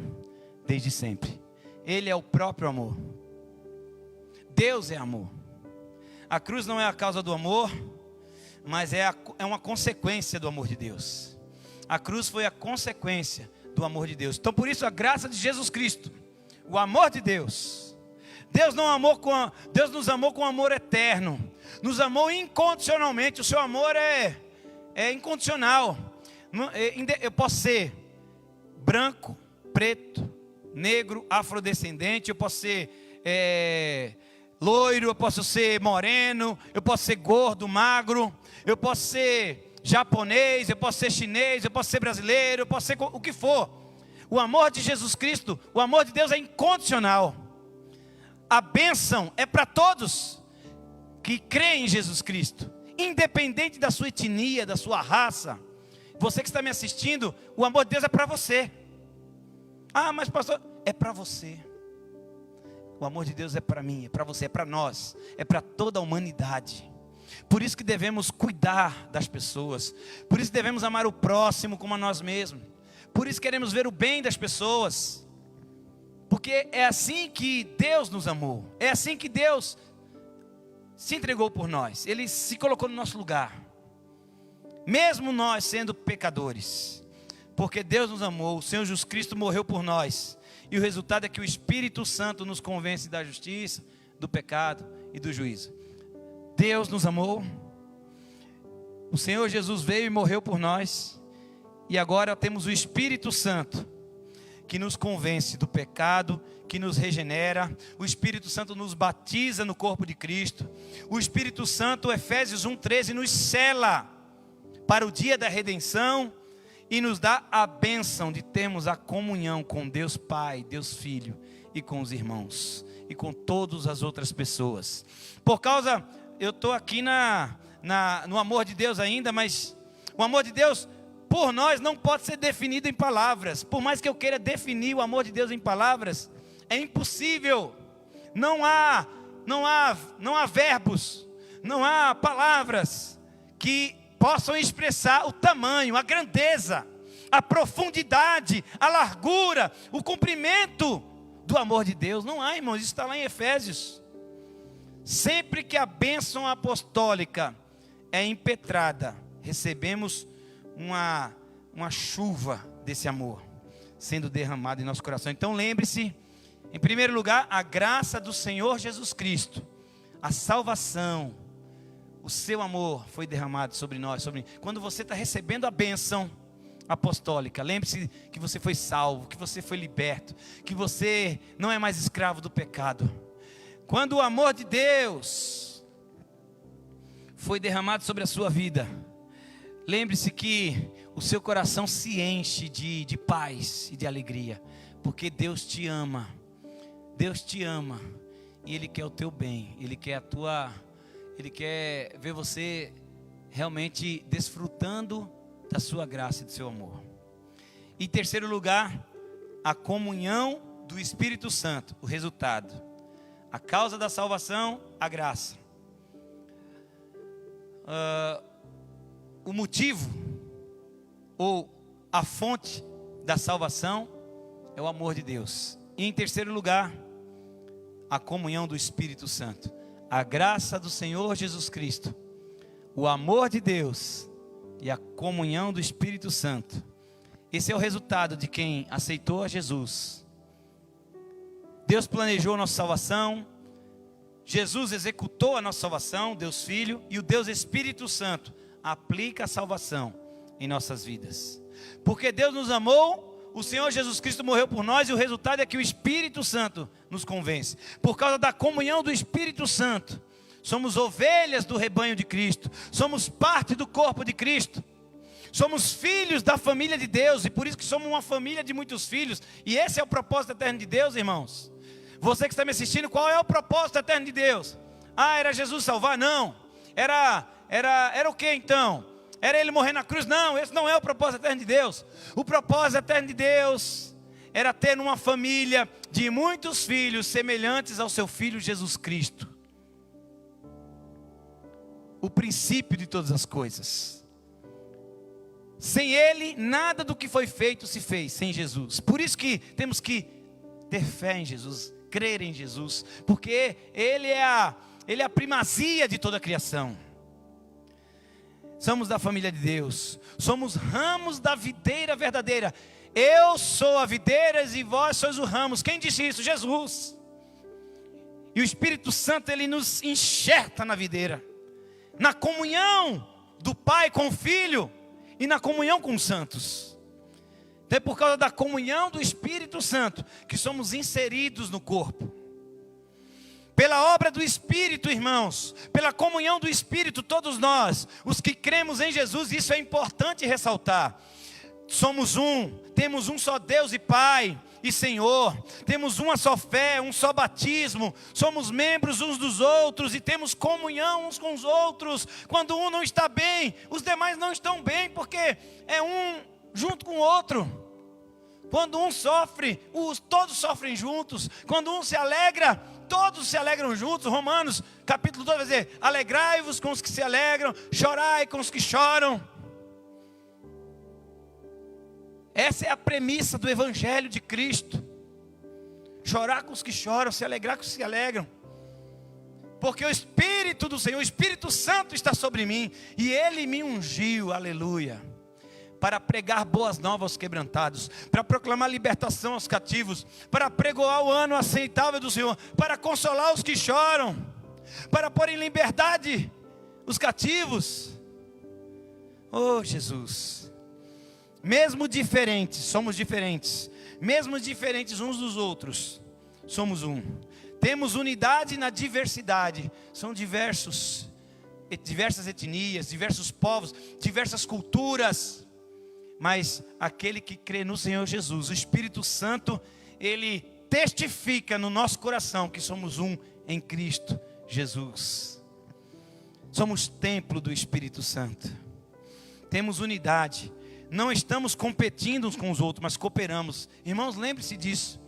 desde sempre. Ele é o próprio amor. Deus é amor. A cruz não é a causa do amor, mas é uma consequência do amor de Deus. A cruz foi a consequência do amor de Deus. Então por isso a graça de Jesus Cristo, o amor de Deus. Deus nos amou com amor eterno, nos amou incondicionalmente. O seu amor é incondicional. Eu posso ser branco, preto, negro, afrodescendente, eu posso ser loiro, eu posso ser moreno, eu posso ser gordo, magro, eu posso ser japonês, eu posso ser chinês, eu posso ser brasileiro, eu posso ser o que for. O amor de Jesus Cristo, o amor de Deus é incondicional. A bênção é para todos que creem em Jesus Cristo, independente da sua etnia, da sua raça. Você que está me assistindo, o amor de Deus é para você. Ah, mas pastor, é para você. O amor de Deus é para mim, é para você, é para nós, é para toda a humanidade. Por isso que devemos cuidar das pessoas, por isso devemos amar o próximo como a nós mesmos, por isso queremos ver o bem das pessoas, porque é assim que Deus nos amou, é assim que Deus se entregou por nós, Ele se colocou no nosso lugar, mesmo nós sendo pecadores, porque Deus nos amou, o Senhor Jesus Cristo morreu por nós, e o resultado é que o Espírito Santo nos convence da justiça, do pecado e do juízo. Deus nos amou, o Senhor Jesus veio e morreu por nós, e agora temos o Espírito Santo, que nos convence do pecado, que nos regenera. O Espírito Santo nos batiza no corpo de Cristo. O Espírito Santo, Efésios 1:13, nos sela para o dia da redenção, e nos dá a bênção de termos a comunhão com Deus Pai, Deus Filho, e com os irmãos, e com todas as outras pessoas. Por causa, eu estou aqui no amor de Deus ainda, mas o amor de Deus por nós não pode ser definido em palavras. Por mais que eu queira definir o amor de Deus em palavras, é impossível. Não há verbos, não há palavras que possam expressar o tamanho, a grandeza, a profundidade, a largura, o comprimento do amor de Deus. Não há, irmãos, isso está lá em Efésios. Sempre que a bênção apostólica é impetrada, recebemos uma chuva desse amor sendo derramado em nosso coração. Então lembre-se, em primeiro lugar, a graça do Senhor Jesus Cristo, a salvação, o seu amor foi derramado sobre nós. Quando você está recebendo a bênção apostólica, lembre-se que você foi salvo, que você foi liberto, que você não é mais escravo do pecado. Quando o amor de Deus foi derramado sobre a sua vida, lembre-se que o seu coração se enche de paz e de alegria, porque Deus te ama, e Ele quer o teu bem, Ele quer ver você realmente desfrutando da sua graça e do seu amor. Em terceiro lugar, a comunhão do Espírito Santo, o resultado, a causa da salvação, a graça. O motivo ou a fonte da salvação é o amor de Deus. E em terceiro lugar, a comunhão do Espírito Santo, a graça do Senhor Jesus Cristo, o amor de Deus e a comunhão do Espírito Santo. Esse é o resultado de quem aceitou a Jesus. Deus planejou a nossa salvação, Jesus executou a nossa salvação, Deus Filho, e o Deus Espírito Santo aplica a salvação em nossas vidas. Porque Deus nos amou, o Senhor Jesus Cristo morreu por nós, e o resultado é que o Espírito Santo nos convence. Por causa da comunhão do Espírito Santo, somos ovelhas do rebanho de Cristo, somos parte do corpo de Cristo, somos filhos da família de Deus, e por isso que somos uma família de muitos filhos. E esse é o propósito eterno de Deus, irmãos. Você que está me assistindo, qual é o propósito eterno de Deus? Ah, era Jesus salvar? Não. Era o que então? Era Ele morrer na cruz? Não, esse não é o propósito eterno de Deus. O propósito eterno de Deus era ter uma família de muitos filhos semelhantes ao seu Filho Jesus Cristo. O princípio de todas as coisas. Sem Ele, nada do que foi feito se fez, sem Jesus. Por isso que temos que ter fé em Jesus, crer em Jesus, porque Ele é a primazia de toda a criação. Somos da família de Deus, somos ramos da videira verdadeira. Eu sou a videira e vós sois os ramos. Quem disse isso? Jesus. E o Espírito Santo, Ele nos enxerta na videira, na comunhão do Pai com o Filho e na comunhão com os santos. Então é por causa da comunhão do Espírito Santo que somos inseridos no corpo. Pela obra do Espírito, irmãos, pela comunhão do Espírito, todos nós, os que cremos em Jesus, isso é importante ressaltar. Somos um, temos um só Deus e Pai e Senhor, temos uma só fé, um só batismo, somos membros uns dos outros e temos comunhão uns com os outros. Quando um não está bem, os demais não estão bem, porque é um junto com o outro. Quando um sofre, todos sofrem juntos. Quando um se alegra, todos se alegram juntos. Romanos capítulo 2 vai dizer: alegrai-vos com os que se alegram, chorai com os que choram. Essa é a premissa do Evangelho de Cristo. Chorar com os que choram, se alegrar com os que se alegram. Porque o Espírito do Senhor, o Espírito Santo está sobre mim, e Ele me ungiu, aleluia, para pregar boas novas aos quebrantados, para proclamar libertação aos cativos, para pregoar o ano aceitável do Senhor, para consolar os que choram, para pôr em liberdade os cativos. Oh Jesus! Mesmo diferentes, somos diferentes. Mesmo diferentes uns dos outros, somos um. Temos unidade na diversidade. São diversas etnias, diversos povos, diversas culturas. Mas aquele que crê no Senhor Jesus, o Espírito Santo, Ele testifica no nosso coração que somos um em Cristo Jesus. Somos templo do Espírito Santo. Temos unidade. Não estamos competindo uns com os outros, mas cooperamos. Irmãos, lembre-se disso.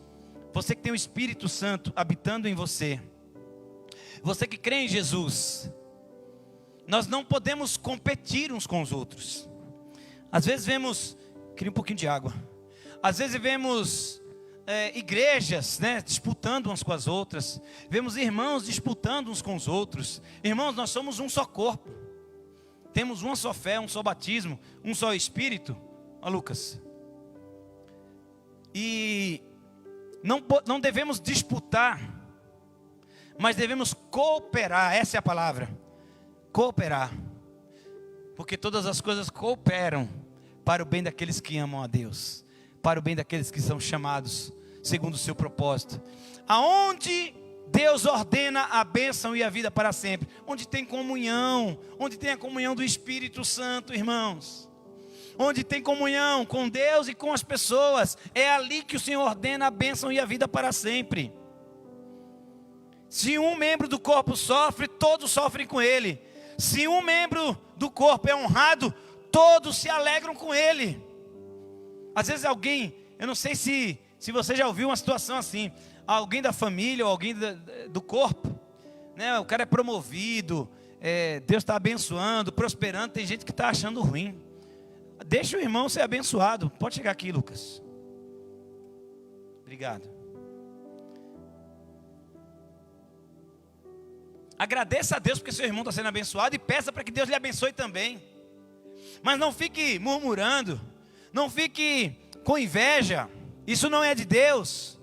Você que tem o Espírito Santo habitando em você, você que crê em Jesus, nós não podemos competir uns com os outros. Às vezes vemos, queria um pouquinho de água. Às vezes vemos igrejas, né, disputando umas com as outras. Vemos irmãos disputando uns com os outros. Irmãos, nós somos um só corpo. Temos uma só fé, um só batismo, um só Espírito. Ó Lucas. E não devemos disputar, mas devemos cooperar. Essa é a palavra. Cooperar. Porque todas as coisas cooperam para o bem daqueles que amam a Deus, para o bem daqueles que são chamados segundo o seu propósito. Aonde Deus ordena a bênção e a vida para sempre, onde tem comunhão, onde tem a comunhão do Espírito Santo, irmãos, onde tem comunhão com Deus e com as pessoas, é ali que o Senhor ordena a bênção e a vida para sempre. Se um membro do corpo sofre, todos sofrem com ele. Se um membro do corpo é honrado, todos se alegram com ele. Às vezes alguém, eu não sei se você já ouviu uma situação assim, alguém da família ou alguém do corpo, né? O cara é promovido, Deus está abençoando, prosperando, tem gente que está achando ruim. Deixa o irmão ser abençoado. Pode chegar aqui, Lucas. Obrigado. Agradeça a Deus porque seu irmão está sendo abençoado e peça para que Deus lhe abençoe também. Mas não fique murmurando, não fique com inveja. Isso não é de Deus,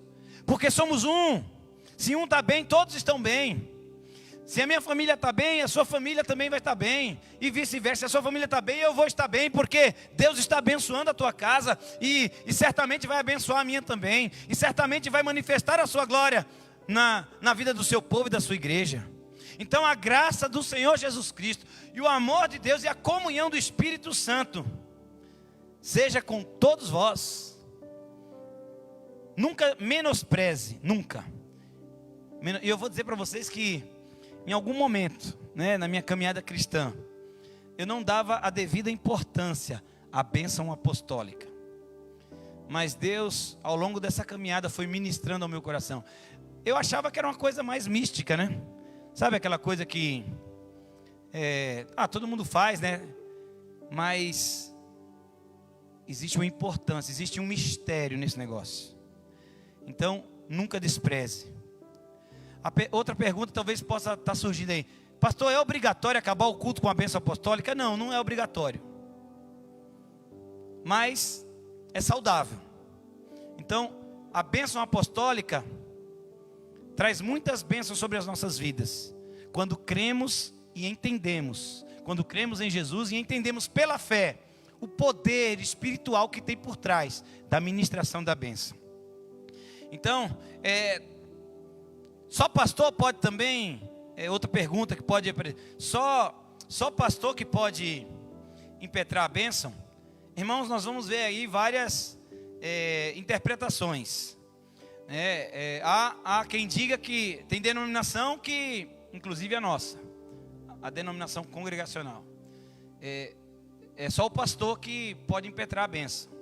porque somos um. Se um está bem, todos estão bem. Se a minha família está bem, a sua família também vai estar bem. E vice-versa, se a sua família está bem, eu vou estar bem, porque Deus está abençoando a tua casa e certamente vai abençoar a minha também. E certamente vai manifestar a sua glória na vida do seu povo e da sua igreja. Então a graça do Senhor Jesus Cristo e o amor de Deus e a comunhão do Espírito Santo seja com todos vós. Nunca menospreze, nunca. E eu vou dizer para vocês que em algum momento, né, na minha caminhada cristã, eu não dava a devida importância à bênção apostólica. Mas Deus, ao longo dessa caminhada, foi ministrando ao meu coração. Eu achava que era uma coisa mais mística, né? Sabe aquela coisa que todo mundo faz, né? Mas existe uma importância, existe um mistério nesse negócio. Então, nunca despreze. Outra pergunta talvez possa estar surgindo aí. Pastor, é obrigatório acabar o culto com a bênção apostólica? Não, não é obrigatório. Mas é saudável. Então, a bênção apostólica traz muitas bênçãos sobre as nossas vidas. Quando cremos e entendemos. Quando cremos em Jesus e entendemos pela fé o poder espiritual que tem por trás da ministração da bênção. Então, só pastor pode também, outra pergunta que pode, só pastor que pode impetrar a bênção? Irmãos, nós vamos ver aí várias interpretações. Há quem diga que tem denominação que, inclusive a nossa, a denominação congregacional, é só o pastor que pode impetrar a bênção.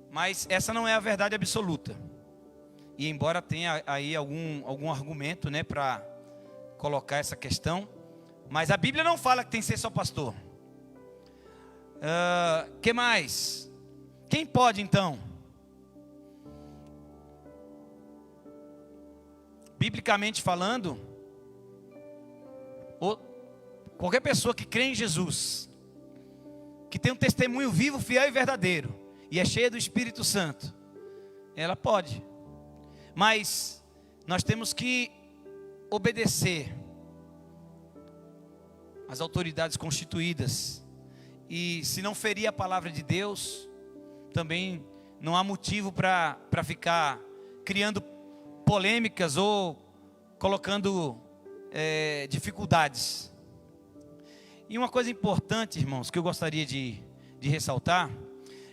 Mas essa não é a verdade absoluta. E embora tenha aí algum argumento, né, para colocar essa questão, mas a Bíblia não fala que tem que ser só pastor. Que mais? Quem pode então? Biblicamente falando, qualquer pessoa que crê em Jesus, que tem um testemunho vivo, fiel e verdadeiro, e é cheia do Espírito Santo, ela pode. Mas nós temos que obedecer às autoridades constituídas. E se não ferir a palavra de Deus, também não há motivo para ficar criando polêmicas ou colocando dificuldades. E uma coisa importante, irmãos, que eu gostaria de ressaltar,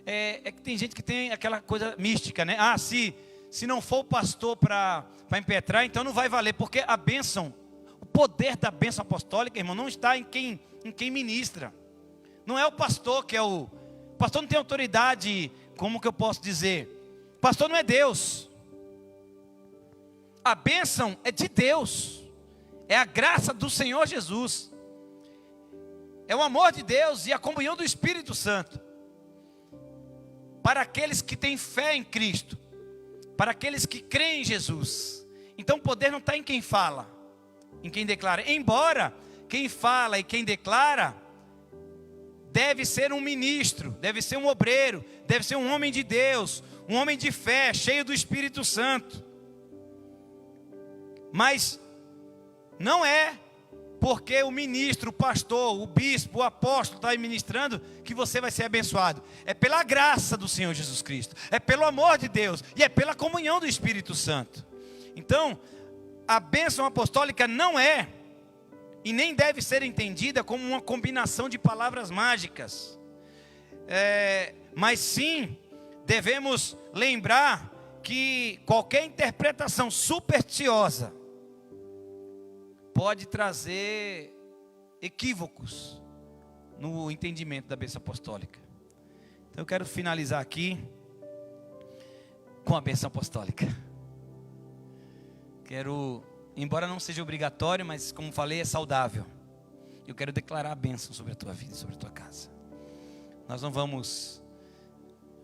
é que tem gente que tem aquela coisa mística, né? Se não for o pastor para impetrar, então não vai valer, porque a bênção, o poder da bênção apostólica, irmão, não está em quem ministra. Não é o pastor que é o pastor, não tem autoridade, como que eu posso dizer? O pastor não é Deus. A bênção é de Deus, é a graça do Senhor Jesus, é o amor de Deus e a comunhão do Espírito Santo, para aqueles que têm fé em Cristo, para aqueles que creem em Jesus. Então o poder não está em quem fala, em quem declara, embora quem fala e quem declara deve ser um ministro, deve ser um obreiro, deve ser um homem de Deus, um homem de fé, cheio do Espírito Santo. Mas não é porque o ministro, o pastor, o bispo, o apóstolo está aí ministrando que você vai ser abençoado. É pela graça do Senhor Jesus Cristo, é pelo amor de Deus e é pela comunhão do Espírito Santo. Então, a bênção apostólica não é e nem deve ser entendida como uma combinação de palavras mágicas. Mas sim, devemos lembrar que qualquer interpretação supersticiosa pode trazer equívocos no entendimento da bênção apostólica. Então eu quero finalizar aqui com a bênção apostólica. Embora não seja obrigatório, mas como falei, é saudável. Eu quero declarar a bênção sobre a tua vida, sobre a tua casa. Nós não vamos,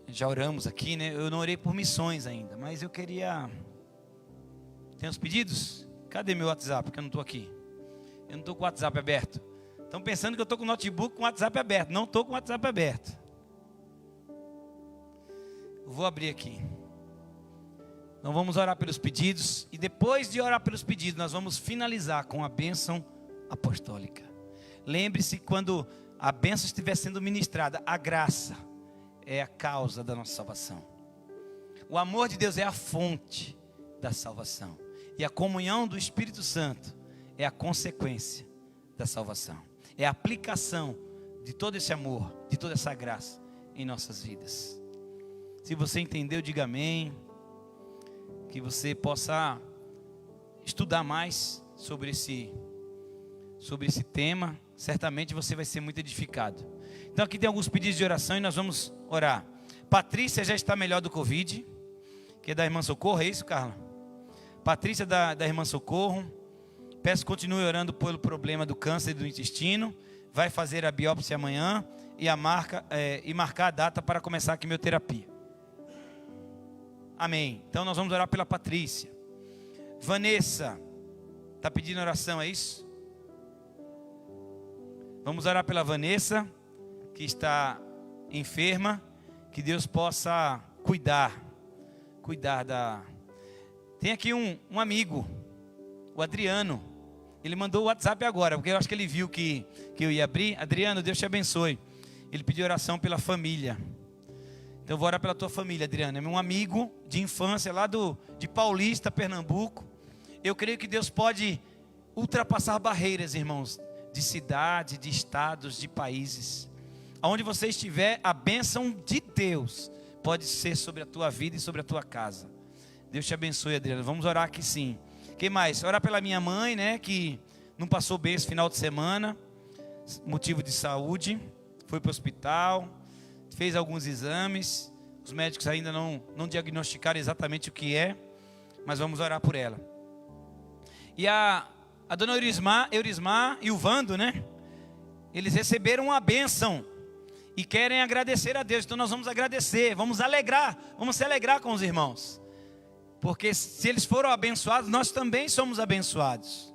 já oramos aqui, né? Eu não orei por missões ainda, mas eu queria... Tem os pedidos? Cadê meu WhatsApp? Porque eu não estou aqui. Eu não estou com o WhatsApp aberto. Estão pensando que eu estou com o notebook com o WhatsApp aberto. Não estou com o WhatsApp aberto. Eu vou abrir aqui. Então vamos orar pelos pedidos. E depois de orar pelos pedidos, nós vamos finalizar com a bênção apostólica. Lembre-se, quando a bênção estiver sendo ministrada, a graça é a causa da nossa salvação. O amor de Deus é a fonte da salvação. E a comunhão do Espírito Santo é a consequência da salvação. É a aplicação de todo esse amor, de toda essa graça em nossas vidas. Se você entendeu, diga amém. Que você possa estudar mais sobre esse tema. Certamente você vai ser muito edificado. Então aqui tem alguns pedidos de oração e nós vamos orar. Patrícia já está melhor do Covid, que é da irmã Socorro, é isso, Carla? Patrícia da irmã Socorro, peço que continue orando pelo problema do câncer do intestino, vai fazer a biópsia amanhã e marcar a data para começar a quimioterapia. Amém. Então nós vamos orar pela Patrícia. Vanessa, está pedindo oração, é isso? Vamos orar pela Vanessa, que está enferma, que Deus possa cuidar da... Tem aqui um amigo, o Adriano. Ele mandou o WhatsApp agora, porque eu acho que ele viu que eu ia abrir. Adriano, Deus te abençoe. ele pediu oração pela família. Então eu vou orar pela tua família, Adriana. É meu amigo de infância lá de Paulista, Pernambuco. Eu creio que Deus pode ultrapassar barreiras, irmãos, de cidade, de estados, de países. Aonde você estiver, a bênção de Deus pode ser sobre a tua vida e sobre a tua casa. Deus te abençoe, Adriana. Vamos orar aqui sim. Quem mais? Orar pela minha mãe, né, que não passou bem esse final de semana, motivo de saúde, foi para o hospital, fez alguns exames. Os médicos ainda não diagnosticaram exatamente o que é, mas vamos orar por ela. E a dona Eurismar e o Vando, né? Eles receberam uma bênção e querem agradecer a Deus. Então nós vamos agradecer, vamos se alegrar com os irmãos. Porque se eles foram abençoados, nós também somos abençoados.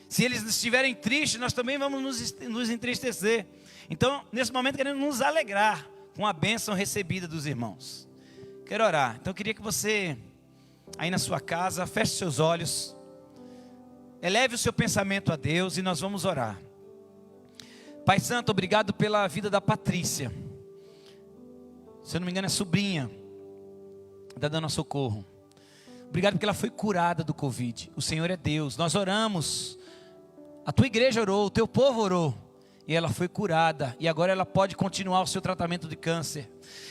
Se eles estiverem tristes, nós também vamos nos entristecer. Então, nesse momento, queremos nos alegrar com a bênção recebida dos irmãos. Quero orar. Então, eu queria que você, aí na sua casa, feche seus olhos, eleve o seu pensamento a Deus e nós vamos orar. Pai Santo, obrigado pela vida da Patrícia. Se eu não me engano, é sobrinha da Dona Socorro. Obrigado porque ela foi curada do Covid. O Senhor é Deus. Nós oramos. A tua igreja orou, o teu povo orou. E ela foi curada. E agora ela pode continuar o seu tratamento de câncer.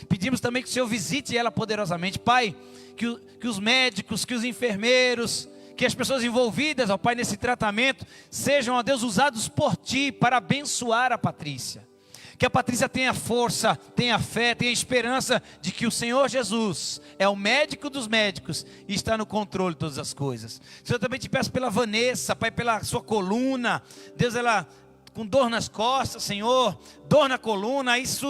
Pedimos também que o Senhor visite ela poderosamente. Pai, que os médicos, que os enfermeiros, que as pessoas envolvidas, ó Pai, nesse tratamento, sejam, ó Deus, usados por Ti para abençoar a Patrícia. Que a Patrícia tenha força, tenha fé, tenha esperança de que o Senhor Jesus é o médico dos médicos e está no controle de todas as coisas. Senhor, eu também te peço pela Vanessa, Pai, pela sua coluna. Deus, ela com dor nas costas, Senhor, dor na coluna, isso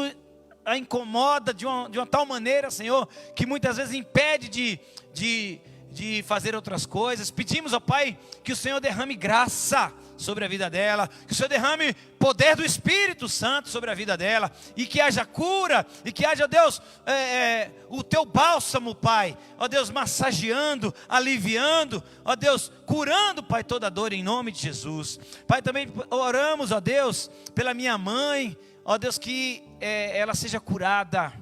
a incomoda de uma tal maneira, Senhor, que muitas vezes impede de fazer outras coisas. Pedimos, ó Pai, que o Senhor derrame graça sobre a vida dela, que o Senhor derrame poder do Espírito Santo sobre a vida dela, e que haja cura, e que haja, Deus, o teu bálsamo, Pai, ó Deus, massageando, aliviando, ó Deus, curando, Pai, toda dor em nome de Jesus. Pai, também oramos, ó Deus, pela minha mãe, ó Deus, que ela seja curada,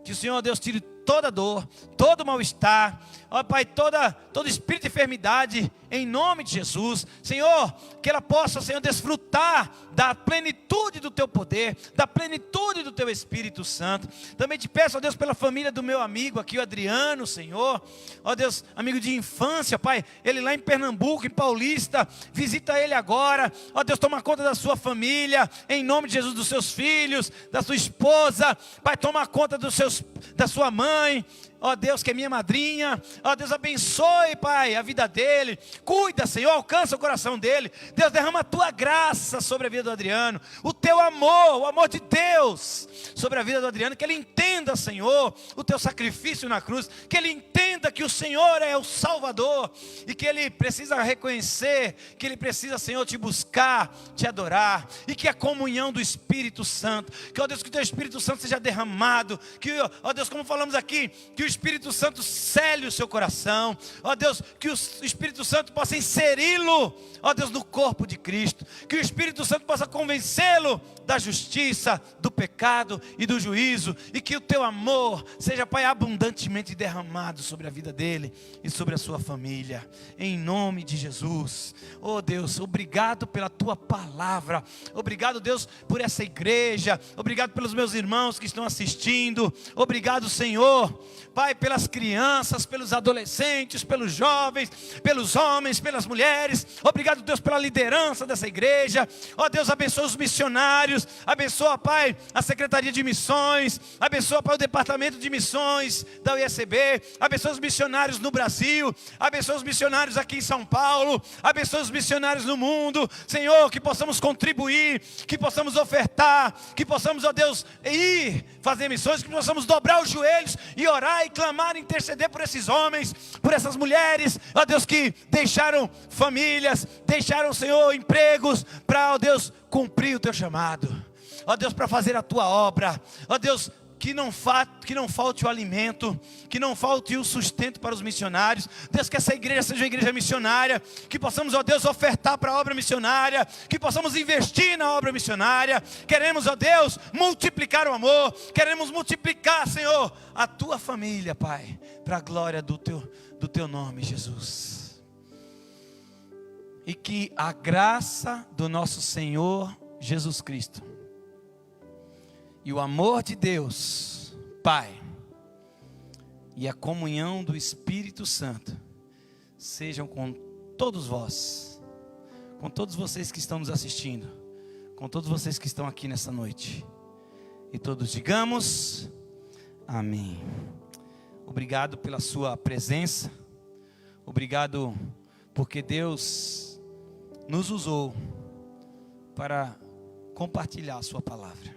que o Senhor, ó Deus, tire toda dor, todo mal-estar, ó Pai, todo espírito de enfermidade, em nome de Jesus. Senhor, que ela possa, Senhor, desfrutar da plenitude do Teu poder, da plenitude do Teu Espírito Santo. Também te peço, ó Deus, pela família do meu amigo aqui, o Adriano, Senhor, ó Deus, amigo de infância, Pai, ele lá em Pernambuco, em Paulista, visita ele agora, ó Deus, toma conta da sua família, em nome de Jesus, dos seus filhos, da sua esposa, Pai, toma conta da sua mãe, ó Deus, que é minha madrinha, ó Deus, abençoe, Pai, a vida dele, cuida, Senhor, alcança o coração dele. Deus, derrama a tua graça sobre a vida do Adriano, o teu amor, o amor de Deus sobre a vida do Adriano, que ele entenda, Senhor, o teu sacrifício na cruz, que ele entenda que o Senhor é o Salvador, e que ele precisa reconhecer, que ele precisa, Senhor, te buscar, te adorar, e que a comunhão do Espírito Santo, que, ó Deus, que o teu Espírito Santo seja derramado, que, ó Deus, como falamos aqui, que o Espírito Santo cele o seu coração, ó Deus, que o Espírito Santo possa inseri-lo, ó Deus, no corpo de Cristo, que o Espírito Santo possa convencê-lo da justiça, do pecado e do juízo, e que o teu amor seja, Pai, abundantemente derramado sobre a vida dele e sobre a sua família, em nome de Jesus. Oh Deus, obrigado pela tua palavra, obrigado, Deus, por essa igreja, obrigado pelos meus irmãos que estão assistindo, obrigado, Senhor, Pai, pelas crianças, pelos adolescentes, pelos jovens, pelos homens, pelas mulheres. Obrigado, Deus, pela liderança dessa igreja. Ó Deus, abençoa os missionários, abençoa, Pai, a Secretaria de Missões, abençoa, Pai, o Departamento de Missões da UESB, abençoa os missionários no Brasil, abençoa os missionários aqui em São Paulo, abençoa os missionários no mundo. Senhor, que possamos contribuir, que possamos ofertar, que possamos, ó Deus, ir fazer missões, que possamos dobrar os joelhos e orar e clamar, interceder por esses homens, por essas mulheres, ó Deus, que deixaram famílias, deixaram, Senhor, empregos, para, ó Deus, cumprir o teu chamado, ó Deus, para fazer a tua obra, ó Deus, que não falte o alimento, que não falte o sustento para os missionários. Deus, que essa igreja seja uma igreja missionária, que possamos, ó Deus, ofertar para a obra missionária, que possamos investir na obra missionária. Queremos, ó Deus, multiplicar o amor, queremos multiplicar, Senhor, a tua família, Pai, para a glória do teu nome, Jesus. E que a graça do nosso Senhor Jesus Cristo e o amor de Deus, Pai, e a comunhão do Espírito Santo sejam com todos vós, com todos vocês que estão nos assistindo, com todos vocês que estão aqui nessa noite. E todos digamos amém. Obrigado pela sua presença. Obrigado porque Deus nos usou para compartilhar a sua palavra.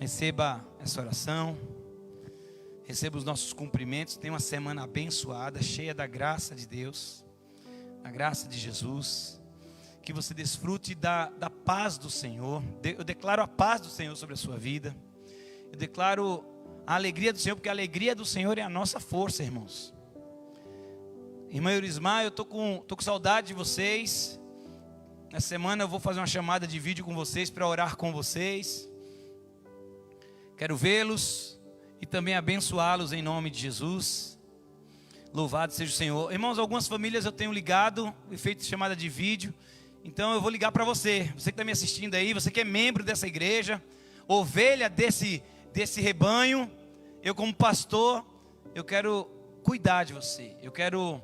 Receba essa oração, receba os nossos cumprimentos. Tenha uma semana abençoada, cheia da graça de Deus, da graça de Jesus. Que você desfrute da paz do Senhor. Eu declaro a paz do Senhor sobre a sua vida. Eu declaro a alegria do Senhor, porque a alegria do Senhor é a nossa força, irmãos. Irmã Eurismar, eu estou com saudade de vocês. Essa semana eu vou fazer uma chamada de vídeo com vocês para orar com vocês. Quero vê-los e também abençoá-los em nome de Jesus. Louvado seja o Senhor. Irmãos, algumas famílias eu tenho ligado e feito chamada de vídeo. Então eu vou ligar para você. Você que está me assistindo aí, você que é membro dessa igreja, ovelha desse rebanho. Eu como pastor, eu quero cuidar de você. Eu quero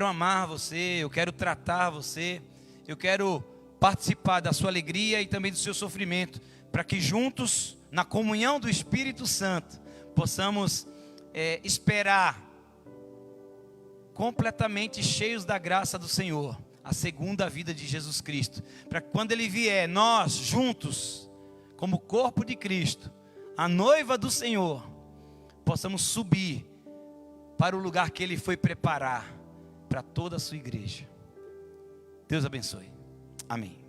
amar você, eu quero tratar você. Eu quero participar da sua alegria e também do seu sofrimento, para que juntos, na comunhão do Espírito Santo, possamos esperar, completamente cheios da graça do Senhor, a segunda vida de Jesus Cristo, para que quando Ele vier, nós juntos, como corpo de Cristo, a noiva do Senhor, possamos subir para o lugar que Ele foi preparar para toda a sua igreja. Deus abençoe. Amém.